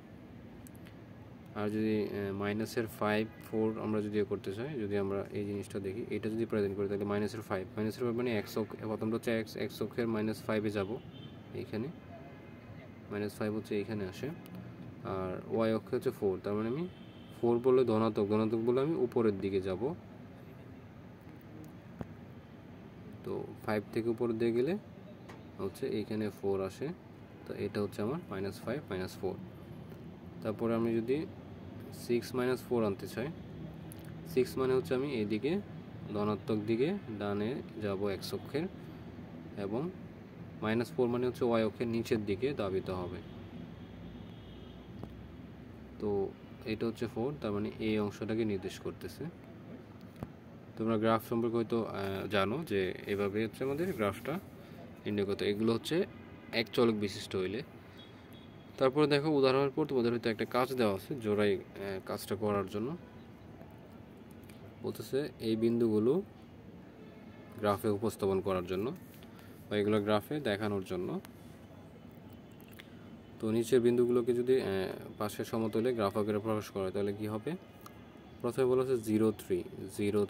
A: আর যদি মাইনাসের 5 4 আমরা যদি করতে চাই, যদি আমরা এই জিনিসটা দেখি, এটা যদি প্রেজেন্ট করি, তাহলে মাইনাসের 5 মানে x অক্ষ, প্রথমটা হচ্ছে x অক্ষের -5 এ যাব, এইখানে -5 হচ্ছে এইখানে আসে, আর y অক্ষে হচ্ছে 4, তার মানে আমি 4 বলে ধনাত্মক বলে আমি উপরের দিকে যাব। তো 5 থেকে উপরের দিকে গেলে হচ্ছে এইখানে 4 আসে, তো এটা হচ্ছে আমার -5 -4। তারপরে আমি যদি 6 4 আনতে চাই, 6 মানে হচ্ছে আমি এইদিকে ধনাত্মক দিকে ডানে যাব x অক্ষের, এবং -4 মানে হচ্ছে y অক্ষের নিচের দিকে দাবিত হবে। তো এটা হচ্ছে 4, তার মানে এই অংশটাকে নির্দেশ করতেছে। তোমরা গ্রাফ সম্পর্কে হয়তো জানো যে এভাবে হচ্ছে আমাদের গ্রাফটা নির্ণয় করতে। এগুলো হচ্ছে এক চলক বিশিষ্ট হইলে। তারপরে দেখো উদাহরণের পর তোমাদের হয়তো একটা কাজ দেওয়া আছে জোড়াই কাজটা করার জন্য। বলতেছে এই বিন্দুগুলো গ্রাফে উপস্থাপন করার জন্য, বা এগুলো গ্রাফে দেখানোর জন্য। তো নিচের বিন্দুগুলোকে যদি পাশের সমতলে গ্রাফ আকারে প্রকাশ করা হয়, তাহলে কি হবে? প্রথমে বলা হচ্ছে 0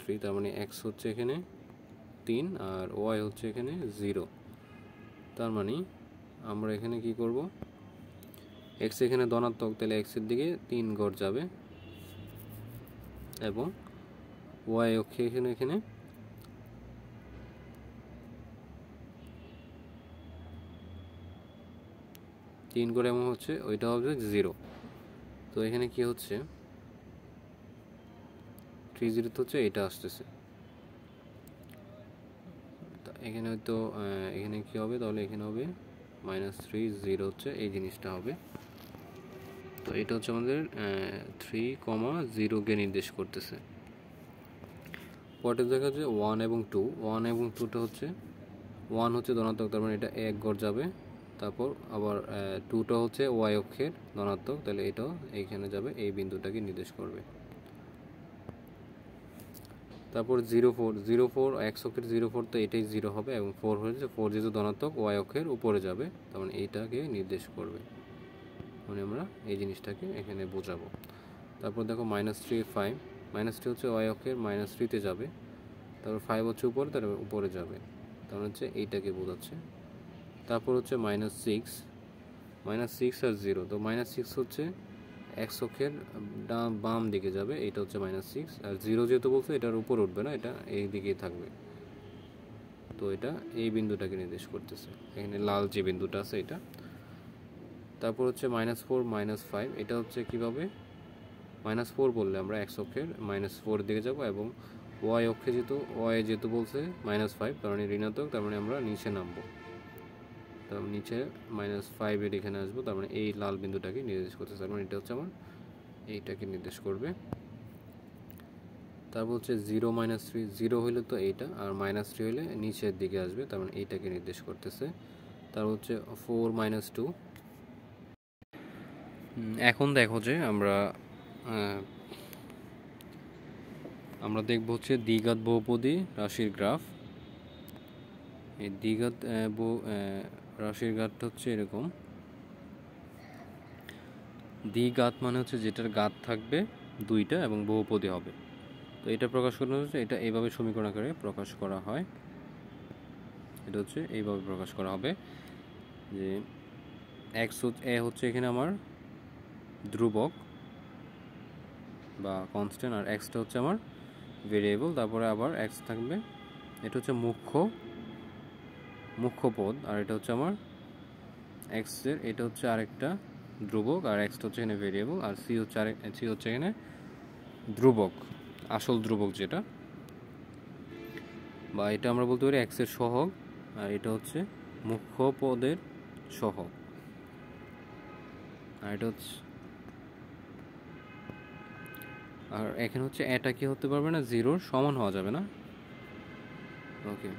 A: 3, তার মানে x হচ্ছে এখানে 3, আর y হচ্ছে এখানে 0। তার মানে আমরা এখানে কি করব, x এখানে ধনাত্মক, তাহলে x এর দিকে 3 ঘর যাবে, এবং y অক্ষে এখানে 3 ঘর, এমন হচ্ছে ওইটা হবে 0। তো এখানে কি হচ্ছে, 3 0 হচ্ছে এটা আসতেছে। এখানে হয়তো এখানে কি হবে, তাহলে এখানে হবে -3 0 হচ্ছে এই জিনিসটা হবে। তো এটা হচ্ছে আমাদের 3, 0 কে নির্দেশ করতেছে। পরে দেখা যাচ্ছে 1 এবং 2, 1 এবং 2টা হচ্ছে, 1 হচ্ছে ধনাত্মক, তার মানে এটা 1 ঘর যাবে। তারপর আবার 2টা হচ্ছে y অক্ষের ধনাত্মক, তাহলে এটাও এইখানে যাবে, এই বিন্দুটাকে নির্দেশ করবে। তারপর 0 4 x অক্ষের 0 4, তো এটাই 0 হবে, এবং 4 হচ্ছে 4 যেহেতু ধনাত্মক y অক্ষের উপরে যাবে, তার মানে এইটাকে নির্দেশ করবে, মানে আমরা এই জিনিসটাকে এখানে বোঝাবো। তারপর দেখো -3 5, -3 হচ্ছে y অক্ষের -3-তে যাবে, তারপর 5 হচ্ছে উপরে, তার উপরে যাবে, তার হচ্ছে এইটাকে বোঝাচ্ছে। তারপর হচ্ছে -6 আর 0, তো -6 হচ্ছে x অক্ষের বাম দিকে যাবে, এটা হচ্ছে -6, আর 0 যেহেতু বলছে এটার উপর উঠবে না, এটা এই দিকেই থাকবে। তো এটা এই বিন্দুটাকে নির্দেশ করতেছে, এখানে লাল যে বিন্দুটা আছে এটা। তারপর হচ্ছে -4 5, এটা হচ্ছে কিভাবে, -4 বললে আমরা x অক্ষের -4 দিকে যাব, এবং y অক্ষে যেহেতু বলছে -5, তার মানে ঋণাত্মক, তার মানে আমরা নিচে নামবো, তার নিচে -5 এর এখানে আসবো, তার মানে এই লাল বিন্দুটাকে নির্দেশ করতেছে, তার মানে এটা হচ্ছে আমার এইটাকে নির্দেশ করবে। তারপর হচ্ছে 0 মাইনাস 3, 0 হইলে তো এইটা, আর মাইনাস 3 হইলে নিচের দিকে আসবে, তার মানে এইটাকে নির্দেশ করতেছে। তারপর হচ্ছে 4 মাইনাস 2। এখন দেখো যে আমরা দেখব হচ্ছে দ্বিঘাত বহুপদী রাশির গ্রাফ। এই দ্বিঘাত রাশির গ্রাফটা হচ্ছে এরকম। দ্বিঘাত মানে হচ্ছে যেটার ঘাত থাকবে দুইটা এবং বহুপদী হবে। তো এটা প্রকাশ করা হচ্ছে, এটা এইভাবে সমীকরণ আকারে প্রকাশ করা হয়। এটা হচ্ছে এইভাবে প্রকাশ করা হবে যে এক্স হচ্ছে এখানে আমার ধ্রুবক বা কনস্ট্যান্ট, আর এক্সটা হচ্ছে আমার ভেরিয়েবল। তারপরে আবার এক্স থাকবে, এটা হচ্ছে মুখ্য পদ, আর এটা হচ্ছে আমার এক্সের, এটা হচ্ছে আরেকটা ধ্রুবক, আর এক্সটা হচ্ছে এখানে ভেরিয়েবল, আর সি হচ্ছে এখানে ধ্রুবক, আসল ধ্রুবক যেটা, বা এটা আমরা বলতে পারি এক্সের সহগ, আর এটা হচ্ছে মুখ্য পদের সহগ, আর এটা হচ্ছে, আর এখানে হচ্ছে এটা কি হতে পারবে না, জিরোর সমান হওয়া যাবে না। ওকে,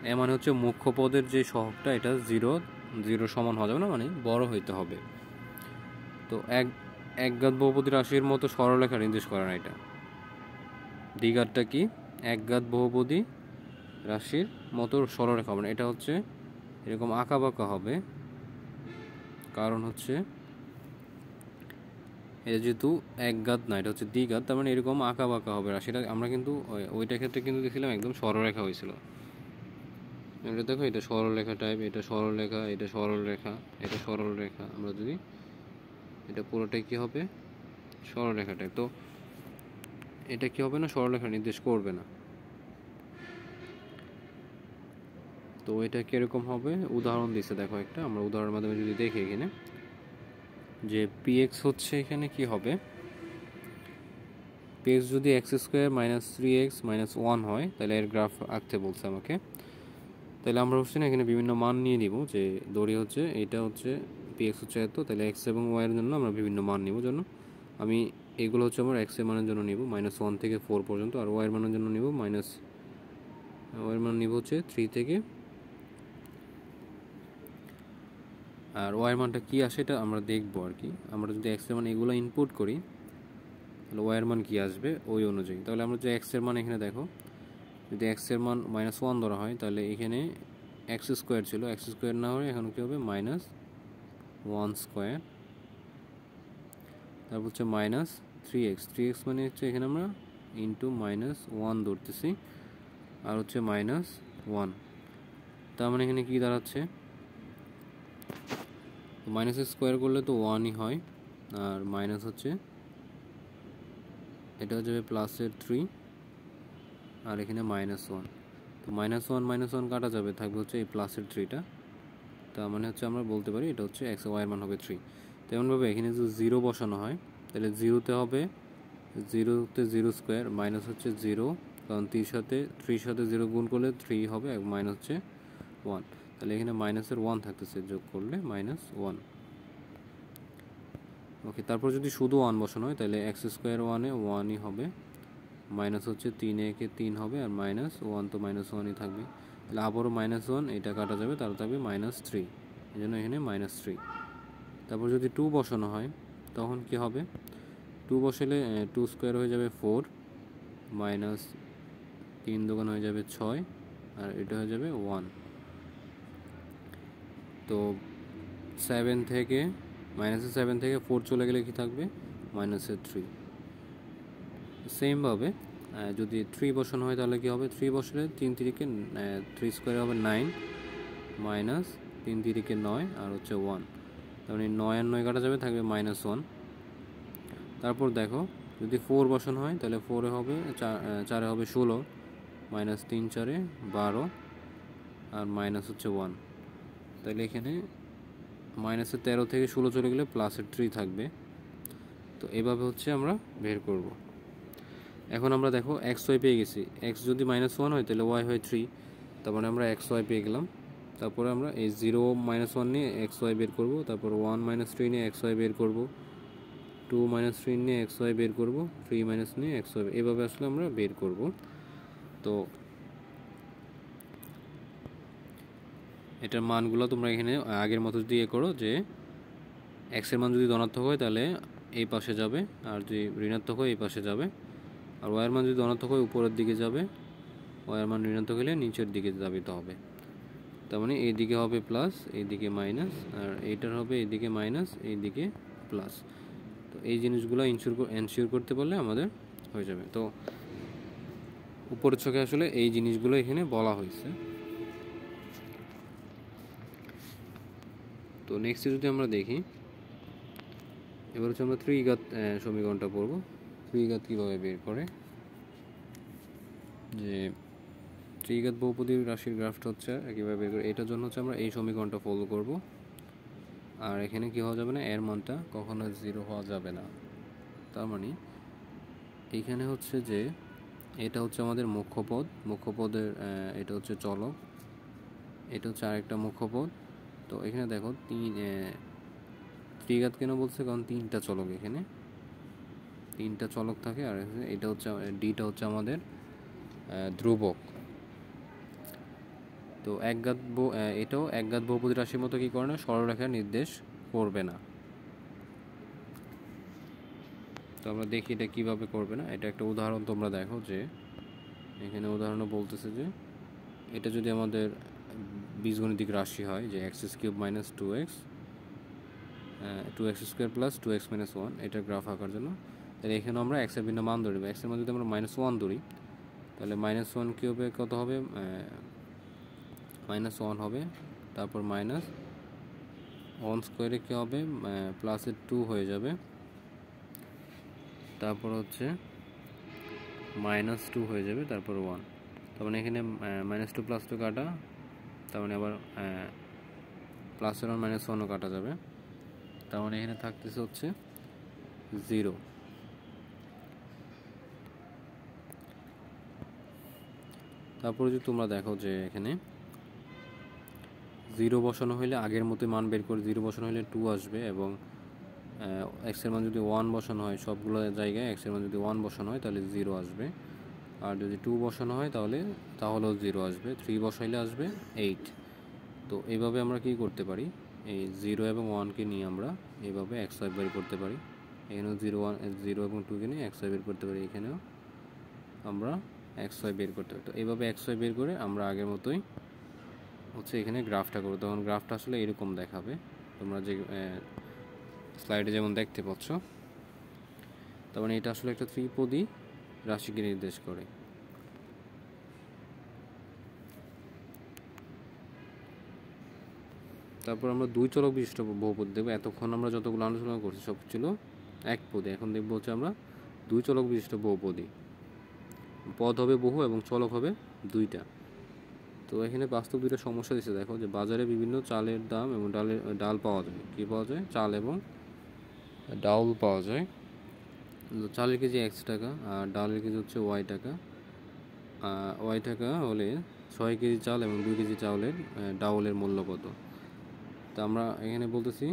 A: এ মানে হচ্ছে মুখ্য পদের যে সহগটা, এটা জিরো সমান হওয়া যাবে না, মানে বড় হইতে হবে। তো একঘাত বহুপদী রাশির মতো সরলরেখা নির্দেশ করে না এটা। দ্বিঘাতটা কি, একঘাত বহুপদী রাশির মতো সরলরেখা হবে না, এটা হচ্ছে এরকম আঁকা বাঁকা হবে। কারণ হচ্ছে এটা যেহেতু একঘাত না, এটা হচ্ছে দ্বিঘাত, তার মানে এরকম আঁকা বাঁকা হবে রাশিটা। আমরা কিন্তু ওইটার ক্ষেত্রে কিন্তু দেখছিলাম একদম সরলরেখা হয়েছিল। এটা দেখো, এটা সরলরেখা টাইপ, এটা সরলরেখা, এটা সরলরেখা, এটা সরলরেখা। আমরা যদি এটা পুরোটাই কি হবে, সরলরেখা টাইপ। তো এটা কি হবে না, সরলরেখা নির্দেশ করবে না। তো এটা কিরকম হবে, উদাহরণ দিচ্ছে দেখো একটা, আমরা উদাহরণের মাধ্যমে যদি দেখি এখানে যে px হচ্ছে এখানে কি হবে, px যদি x square minus 3x minus 1 হয়, তাহলে এর গ্রাফ আঁকতে বলছে আমাকে। তাহলে আমরা হচ্ছে না এখানে বিভিন্ন মান নিয়ে নিব, যে দড়ি হচ্ছে এটা হচ্ছে px হচ্ছে এত, তাহলে x এবং y এর জন্য আমরা বিভিন্ন মান নিব। জন্য আমি এগুলো হচ্ছে আমার x এর মানের জন্য নিব -1 থেকে 4 পর্যন্ত, আর y এর মানের জন্য নিব y এর মান নিব হচ্ছে 3 থেকে, আর y এর মানটা কি আসে এটা আমরা দেখব আর কি। আমরা যদি x এর মান এগুলো ইনপুট করি, তাহলে y এর মান কি আসবে ওই অনুযায়ী। তাহলে আমরা যে x এর মান এখানে দেখো, যদি x এর মান -1 ধরা হয়, তাহলে এখানে x স্কোয়ার ছিল, x স্কোয়ার না হয়ে এখন কি হবে -1 স্কোয়ার, তারপর হচ্ছে -3x মানে হচ্ছে এখানে আমরা ইন্টু -1 ধরতেছি, আর হচ্ছে -1, তার মানে এখানে কি দাঁড়াচ্ছে, মাইনাস স্কোয়ার করলে তো 1ই হয়, আর মাইনাস হচ্ছে এটা হচ্ছে প্লাসের 3, আর এখানে -1। তো -1 কাটা যাবে, থাকবে হচ্ছে এই প্লাসের 3টা। তার মানে হচ্ছে আমরা বলতে পারি এটা হচ্ছে x y এর মান হবে 3। তেমনভাবে এখানে যদি 0 বসানো হয়, তাহলে 0তে হবে 0 স্কোয়ার, মাইনাস হচ্ছে 0, কারণ 3 সাথে 0 গুণ করলে 3 হবে, এবং মাইনাস হচ্ছে 1, তাহলে এখানে মাইনাসের 1 থাকতেছে, যোগ করলে -1। ওকে, তারপর যদি শুধু 1 বসানো হয়, তাহলে x স্কোয়ার 1ই হবে, মাইনাস হচ্ছে 3 একে 3 হবে, আর -1 তো -1ই থাকবে, তাহলে আবারও -1, এটা কাটা যাবে, তাহলে থাকবে -3, এই জন্য এখানে -3। তারপর যদি 2 বসানো হয়, তখন কি হবে, 2 বসালে 2 স্কোয়ার হয়ে যাবে 4, -3 দোকান হয়ে যাবে 6, আর এটা হয়ে যাবে 1। তো 7 থেকে -7 থেকে 4 চলে গেলে কি থাকবে, -3। সেমভাবে যদি 3 বসানো হয়, তাহলে কি হবে, 3 বসালে 3 তিরিকে 3 স্কোয়ারে হবে 9, -3 তিরিকে 9, আর হচ্ছে 1, তার মানে 9 আর 9 কাটা যাবে, থাকবে -1। তারপর দেখো যদি 4 বসানো হয়, তাহলে 4-এ হবে 4-এ হবে 16, -3 4-এ 12, আর মাইনাস হচ্ছে 1, তাহলে এখানে -13 থেকে 16 চলে গেলে প্লাসের 3 থাকবে। তো এভাবে হচ্ছে আমরা বের করব। এখন আমরা দেখো xy পেয়ে গেছি, x যদি -1 হয়, তাহলে y হয় 3, তারপরে আমরা xy পেয়ে গেলাম। তারপরে আমরা এই 0 -1 নিয়ে xy বের করব, তারপর 1 - 3 নিয়ে xy বের করব, 2 মাইনাস 3 নিয়ে এক্স ওয়াই বের করব, 3 মাইনাস নিয়ে এক্স ওয়াই, এভাবে আসলে আমরা বের করব। তো এটার মানগুলো তোমরা এখানে আগের মতো যদি করো যে এক্সের মান যদি ধনাত্মক হয় তাহলে এই পাশে যাবে, আর যদি ঋণাত্মক হয় এই পাশে যাবে, আর ওয়াইয়ের মান যদি ধনাত্মক হয় উপরের দিকে যাবে, ওয়াইয়ের মান ঋণাত্মক হলে নিচের দিকে যাবিতে হবে। তার মানে এইদিকে হবে প্লাস, এইদিকে মাইনাস, আর এইটার হবে এইদিকে মাইনাস, এইদিকে প্লাস। তো এই জিনিসগুলো এনশিওর করতে পারলে আমাদের হয়ে যাবে। তো উপরের চোখে আসলে এই জিনিসগুলো এখানে বলা হয়েছে। তো নেক্সট যদি আমরা দেখি, এবার হচ্ছে আমরা ত্রিঘাত সমীকরণটা পড়ব। ত্রিঘাত কীভাবে বের করে, যে ত্রিঘাত বহুপদী রাশির গ্রাফটা হচ্ছে কীভাবে বের করে, এটার জন্য হচ্ছে আমরা এই সমীকরণটা ফলো করব। আর এখানে কী হওয়া যাবে না, এর মানটা কখনো 0 হওয়া যাবে না। তার মানে এইখানে হচ্ছে যে এটা হচ্ছে আমাদের মুখ্য পদ, মুখ্য পদের এটা হচ্ছে চলক, এটা হচ্ছে আরেকটা মুখ্য পদ। তো এখানে দেখো ত্রিঘাত কেন বলছে, কারণ তিনটা চলক, এখানে তিনটা চলক থাকে। আর এটা হচ্ছে ডিটা হচ্ছে আমাদের ধ্রুবক। তো এটাও একঘাত বহুপদী রাশির মতো কী করে না, সরলরেখা নির্দেশ করবে না। তো আমরা দেখি এটা কীভাবে করবে না। এটা একটা উদাহরণ তোমরা দেখো, যে এখানে উদাহরণে বলতেছে যে এটা যদি আমাদের বীজগণিতিক রাশি হয়, যে x cube minus 2x 2x square plus 2x minus 1, এটার গ্রাফ আঁকার জন্য, তাহলে এখানে আমরা এক্সের ভিন্ন মান ধরি। এক্সের মান যদি আমরা -1 ধরি, তাহলে -1 কিউবে কত হবে, -1 হবে, তারপর -1 স্কোয়ারে কী হবে, প্লাসের 2 হয়ে যাবে, তারপর হচ্ছে -2 হয়ে যাবে, তারপর 1। তার মানে এখানে -2 +2 কাটা, তার মানে আবার প্লাসের 1 -1ও কাটা যাবে, তার মানে এখানে থাকতেছে হচ্ছে 0। তারপরে যদি তোমরা দেখো যে এখানে 0 বসানো হলে আগের মতো মান বের করে, 0 বসানো হলে 2 আসবে, এবং এক্সের মান যদি 1 বসানো হয়, সবগুলো জায়গায় এক্সের মান যদি 1 বসানো হয় তাহলে 0 আসবে, আর যদি 2 বসানো হয় তাহলেও 0 আসবে, 3 বসাইলে আসবে 8। তো এইভাবে আমরা কি করতে পারি, এই 0 এবং 1কে নিয়ে আমরা এইভাবে xy বের করতে পারি। এখানেও 0 এবং 2কে নিয়ে xy বের করতে পারি, এখানেও আমরা xy বের করতে পারি। তো এইভাবে xy বের করে আমরা আগের মতোই হচ্ছে এখানে গ্রাফটা করবো। তখন গ্রাফটা আসলে এরকম দেখাবে, তোমরা যে স্লাইডে যেমন দেখতে পাচ্ছ। তার মানে এটা আসলে একটা ত্রিপদী রাশিকে নির্দেশ করে। তারপর আমরা দুই চলক বিশিষ্ট বহুপদ দেখবো। এতক্ষণ আমরা যতগুলো আলোচনা করছি সব ছিল এক পদে, এখন দেখবো হচ্ছে আমরা দুই চলক বিশিষ্ট বহুপদী। পদ হবে বহু এবং চলক হবে দুইটা। তো এখানে বাস্তব দুইটা সমস্যা দিচ্ছে, দেখো যে বাজারে বিভিন্ন চালের দাম এবং ডাল পাওয়া যায়। কী পাওয়া যায়, চাল এবং ডাউল পাওয়া যায়। চালের কেজি x টাকা আর ডালের কেজি হচ্ছে y টাকা। y টাকা হলে 6 কেজি চাল এবং 2 কেজি চাউলের ডাউলের মূল্য কত। তা আমরা এখানে বলতেছি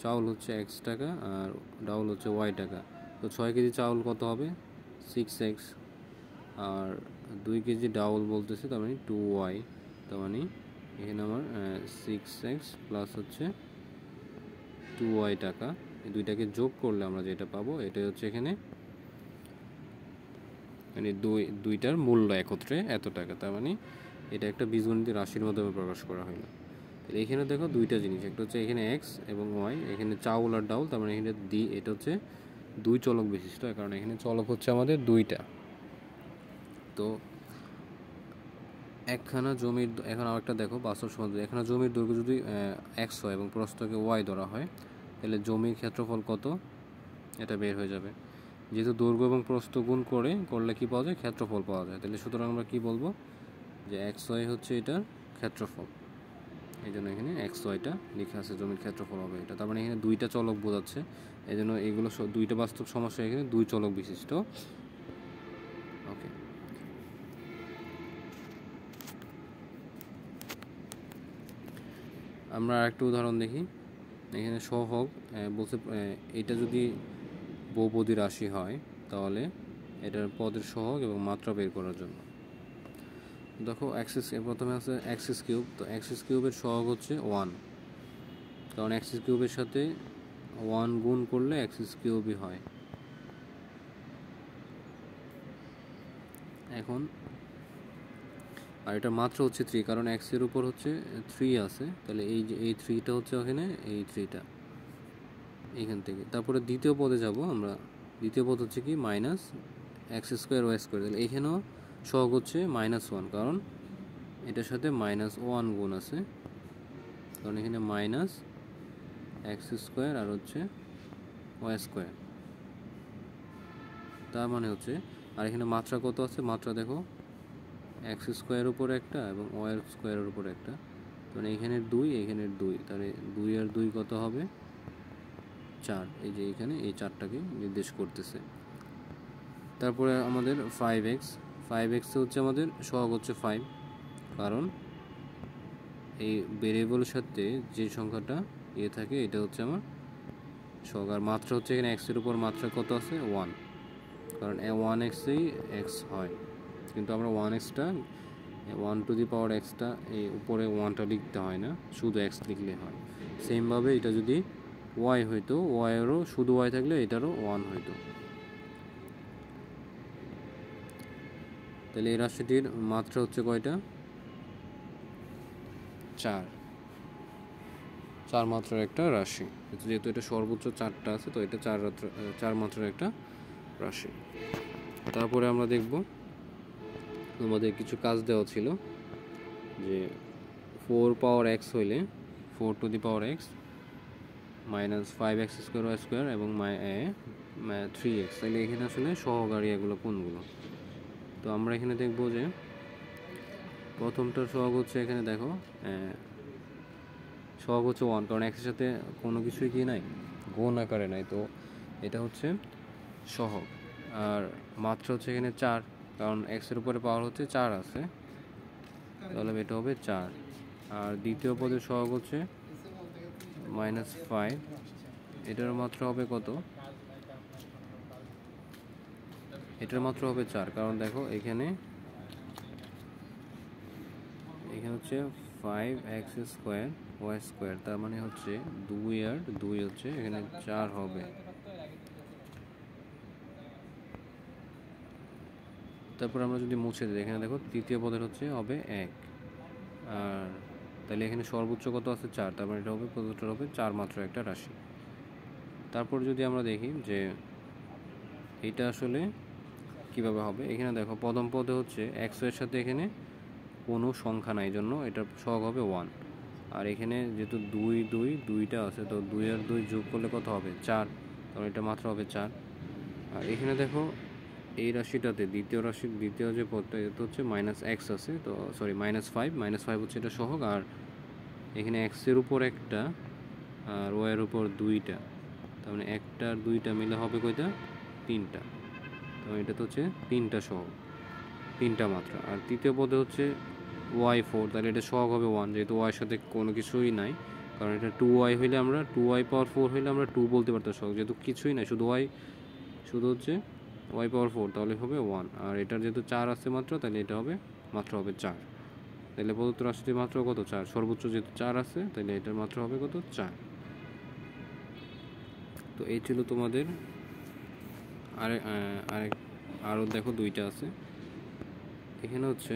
A: চাউল হচ্ছে x টাকা আর ডাউল হচ্ছে y টাকা। তো 6 কেজি চাউল কত হবে, 6x, আর 2 কেজি ডাউল বলতেছি, তার মানে 2y। তার মানে এখানে আমার 6x প্লাস হচ্ছে 2y টাকা, এই দুইটাকে যোগ করলে আমরা যেটা পাবো এটাই হচ্ছে এখানে, মানে দুইটার মূল্য একত্রে এত টাকা। তার মানে এটা একটা বীজগণিত রাশির মাধ্যমে প্রকাশ করা হলো। তাহলে এখানে দেখো দুইটা জিনিস, একটা হচ্ছে এখানে এক্স এবং ওয়াই, এখানে চাউল আর ডাউল, তার মানে এখানে এটা হচ্ছে দুই চলক বিশিষ্ট, কারণ এখানে চলক হচ্ছে আমাদের দুইটা। তো একখানা জমির, এখন আরেকটা দেখো বাস্তব সমাধান, একখানা জমির দৈর্ঘ্য যদি এক্স হয় এবং প্রস্থকে ওয়াই ধরা হয়, তাহলে জমির ক্ষেত্রফল কত এটা বের হয়ে যাবে। যেহেতু দৈর্ঘ্য এবং প্রস্থ গুণ করলে কি পাওয়া যায়, ক্ষেত্রফল পাওয়া যায়। তাহলে সুতরাং আমরা কি বলবো, যে এক্স ওয়াই হচ্ছে এটার ক্ষেত্রফল, এই জন্য এখানে এক্স ওয়াইটা লেখা আছে, জমির ক্ষেত্রফল হবে এটা। তার মানে এখানে দুইটা চলক বোঝাচ্ছে, এই জন্য এগুলো দুইটা বাস্তব সমস্যা এখানে দুই চলক বিশিষ্ট। ওকে, আমরা আরেকটা উদাহরণ দেখি। এখানে সহগ বলছে এটা যদি বহুপদী রাশি হয় তাহলে এটার পদের সহগ এবং মাত্রা বের করার জন্য দেখো প্রথমে আছে এক্স কিউব। তো এক্স কিউবের সহগ হচ্ছে 1, কারণ এক্স কিউবের সাথে 1 গুণ করলে এক্স কিউবই হয়। এখন আর এটা মাত্রা হচ্ছে 3, কারণ এক্স এর উপর হচ্ছে 3 আছে, তাহলে এই যে এই 3টা হচ্ছে ওখানে, এই 3টা এখান থেকে। তারপরে দ্বিতীয় পদে যাব আমরা। দ্বিতীয় পদ হচ্ছে কি minus x square y square, তাহলে এখানেও সহগ হচ্ছে -1, কারণ এটার সাথে -1 গুণ আছে, কারণ এখানে মাইনাস এক্স স্কোয়ার আর হচ্ছে ওয়াই স্কোয়ার। তার মানে হচ্ছে, আর এখানে মাত্রা কত আছে, মাত্রা দেখো এক্স স্কোয়ারের উপর একটা এবং ওয়াই স্কোয়ারের উপর একটা, মানে এখানের 2 এখানের 2, তাহলে 2 আর 2 কত হবে 4। এই যে এখানে এই 4টাকে নির্দেশ করতেছে। তারপরে আমাদের 5x হচ্ছে আমাদের সহগ হচ্ছে 5, কারণ এই ভেরিয়েবলের সাথে যে সংখ্যাটা থাকে এটা হচ্ছে আমার সহগ। আর মাত্রা হচ্ছে এখানে x এর উপর মাত্রা কত আছে 1, কারণ 1xই x হয়, কিন্তু আমরা 1xটা 1 টু দি পাওয়ার xটা এই উপরে 1টা লিখতে হয় না, শুধু x লিখলে হয়। সেমভাবে এটা যদি y হইতো, y এরও শুধু y থাকলে এটারও 1 হইতো। তাহলে এই রাশিটির মাত্রা হচ্ছে কয়টা, 4 মাত্রার একটা রাশি। যেহেতু এটা সর্বোচ্চ 4টা আছে, তো এটা 4 মাত্রার একটা রাশি। তারপরে আমরা দেখব আমাদের কিছু কাজ দেওয়া ছিল যে 4 পাওয়ার x হইলে 4 to the power x minus 5x square y square এবং 3x, তাহলে এখানে আসলে সহকারী এগুলো কোনগুলো। তো আমরা এখানে দেখব যে প্রথমটার সহগ হচ্ছে, এখানে দেখো সহগ হচ্ছে 1, কারণ x এর সাথে কোনো কিছুই কি নাই, গুণ আকারে নাই, তো এটা হচ্ছে সহগ। আর মাত্রা হচ্ছে এখানে 4, কারণ x এর উপরে পাওয়ার হচ্ছে 4 আছে, তাহলে এটা হবে 4। আর দ্বিতীয় পদের সহগ হচ্ছে -5, এটার মাত্রা হবে কত, এটার মাত্রা হবে 4, কারণ দেখো এখানে হচ্ছে 5x স্কোয়ার ওয়াই স্কোয়ার, তার মানে হচ্ছে 2 আর 2 হচ্ছে এখানে 4 হবে। তারপর আমরা যদি মুছে দিই, এখানে দেখো তৃতীয় পদের হচ্ছে হবে 1, আর তাহলে এখানে সর্বোচ্চ কত আছে 4, তার মানে এটা হবে পদটার হবে 4 মাত্রার একটা রাশি। তারপর যদি আমরা দেখি যে এটা আসলে কিভাবে হবে, এখানে দেখো প্রথম পদে হচ্ছে x এর সাথে এখানে কোনো সংখ্যা নাই, জন্য এটার সহগ হবে 1, আর এখানে যেহেতু 2টা আছে, তো 2 আর 2 যোগ করলে কত হবে 4, কারণ এটা মাত্রা হবে 4। আর এখানে দেখো এই রাশিটাতে দ্বিতীয় যে পদটা, এটা হচ্ছে -x আছে, তো সরি -5 হচ্ছে এটা সহগ, আর এখানে x এর উপর একটা আর y এর উপর 2টা, তার মানে 1টা আর 2টা মিলে হবে কয়টা, 3টা, তো এটা তো হচ্ছে 3টা সহগ, 3টা মাত্রা। আর তৃতীয় পদে হচ্ছে y4, তাহলে এটা সহগ হবে 1, যেহেতু y এর সাথে কোনো কিছুই নাই, কারণ এটা 2y হইলে আমরা 2y পাওয়ার 4 হইলে আমরা 2 বলতে পারতাম সহগ, যেহেতু কিছুই নাই, শুধু হচ্ছে y পাওয়ার 4, তাহলে হবে 1। আর এটার যেহেতু 4 আছে মাত্রা, তাহলে এটা হবে মাত্রা হবে 4। তাহলে প্রদত্ত রাশিটির মাত্রা কত, 4, সর্বোচ্চ যেহেতু 4 আছে, তাহলে এটার মাত্রা হবে কত, 4। তো এই ছিল তোমাদের। আরও দেখো 2টা আছে, এখানে হচ্ছে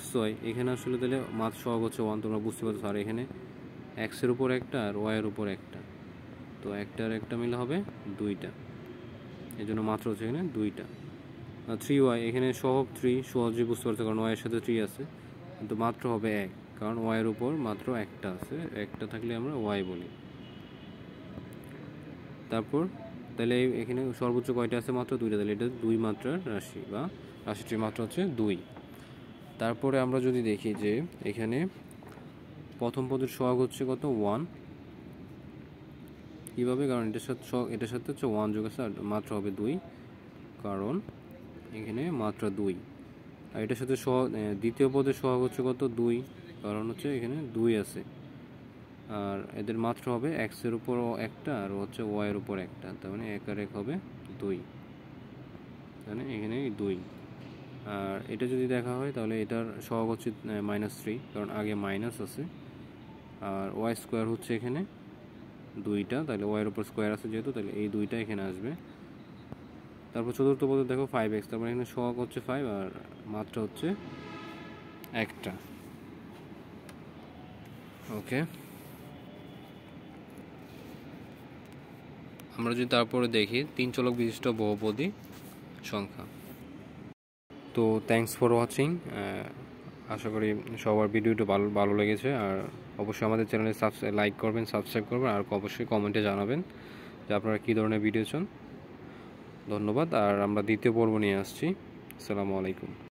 A: xy, এখানে আসলে তাহলে মাত্রা সহগ হচ্ছে 1, তোমরা বুঝতে পারছো। আর এখানে x এর উপর একটা আর y এর উপর একটা, তো একটা আর একটা মিলে হবে 2টা, এই জন্য মাত্রা হচ্ছে এখানে 2টা। 3y, এখানে সহগ 3, সহজেই বুঝতে পারছো, কারণ y এর সাথে 3 আছে, কিন্তু মাত্রা হবে 1, কারণ y এর উপর মাত্র একটা আছে, একটা থাকলে আমরা y বলি। তারপর তাহলে এখানে সর্বোচ্চ কয়টা আছে, মাত্র 2টা, তাহলে এটা 2 মাত্রার রাশি বা রাশিটির মাত্রা হচ্ছে 2। তারপরে আমরা যদি দেখি যে এখানে প্রথম পদের সহগ হচ্ছে কত, 1, কীভাবে, কারণ এটার সাথে হচ্ছে 1 যোগ আছে, আর মাত্রা হবে 2, কারণ এখানে মাত্রা 2। আর এটার সাথে দ্বিতীয় পদের সহগ হচ্ছে কত, 2, কারণ হচ্ছে এখানে 2 আছে, আর এদের মাত্র হবে এক্স এর উপর একটা আর হচ্ছে ওয়াই এর উপর একটা, তার মানে 1 আর 1 হবে 2, মানে এখানে 2। আর এটা যদি দেখা হয় তাহলে এটার সহগ হচ্ছে -3, কারণ আগে মাইনাস আছে। আর ওয়াই স্কোয়ার হচ্ছে এখানে 2টা, তাহলে ওয়াই এর উপর স্কোয়ার আছে যেহেতু, তাহলে এই 2টা এখানে আসবে। তারপর চতুর্থ পদে দেখো 5x, তারপর এখানে সহগ হচ্ছে 5 আর মাত্রা হচ্ছে একটা। ওকে, আমরা যদি তারপরে দেখি 3 চলক বিশিষ্ট বহুপদী সংখ্যা। তো থ্যাঙ্কস ফর ওয়াচিং। আশা করি সবার ভিডিওটা ভালো লেগেছে। আর অবশ্যই আমাদের চ্যানেলে লাইক করবেন, সাবস্ক্রাইব করবেন, আর অবশ্যই কমেন্টে জানাবেন যে আপনারা কী ধরনের ভিডিও চান। ধন্যবাদ। আর আমরা দ্বিতীয় পর্ব নিয়ে আসছি। আসসালামু আলাইকুম।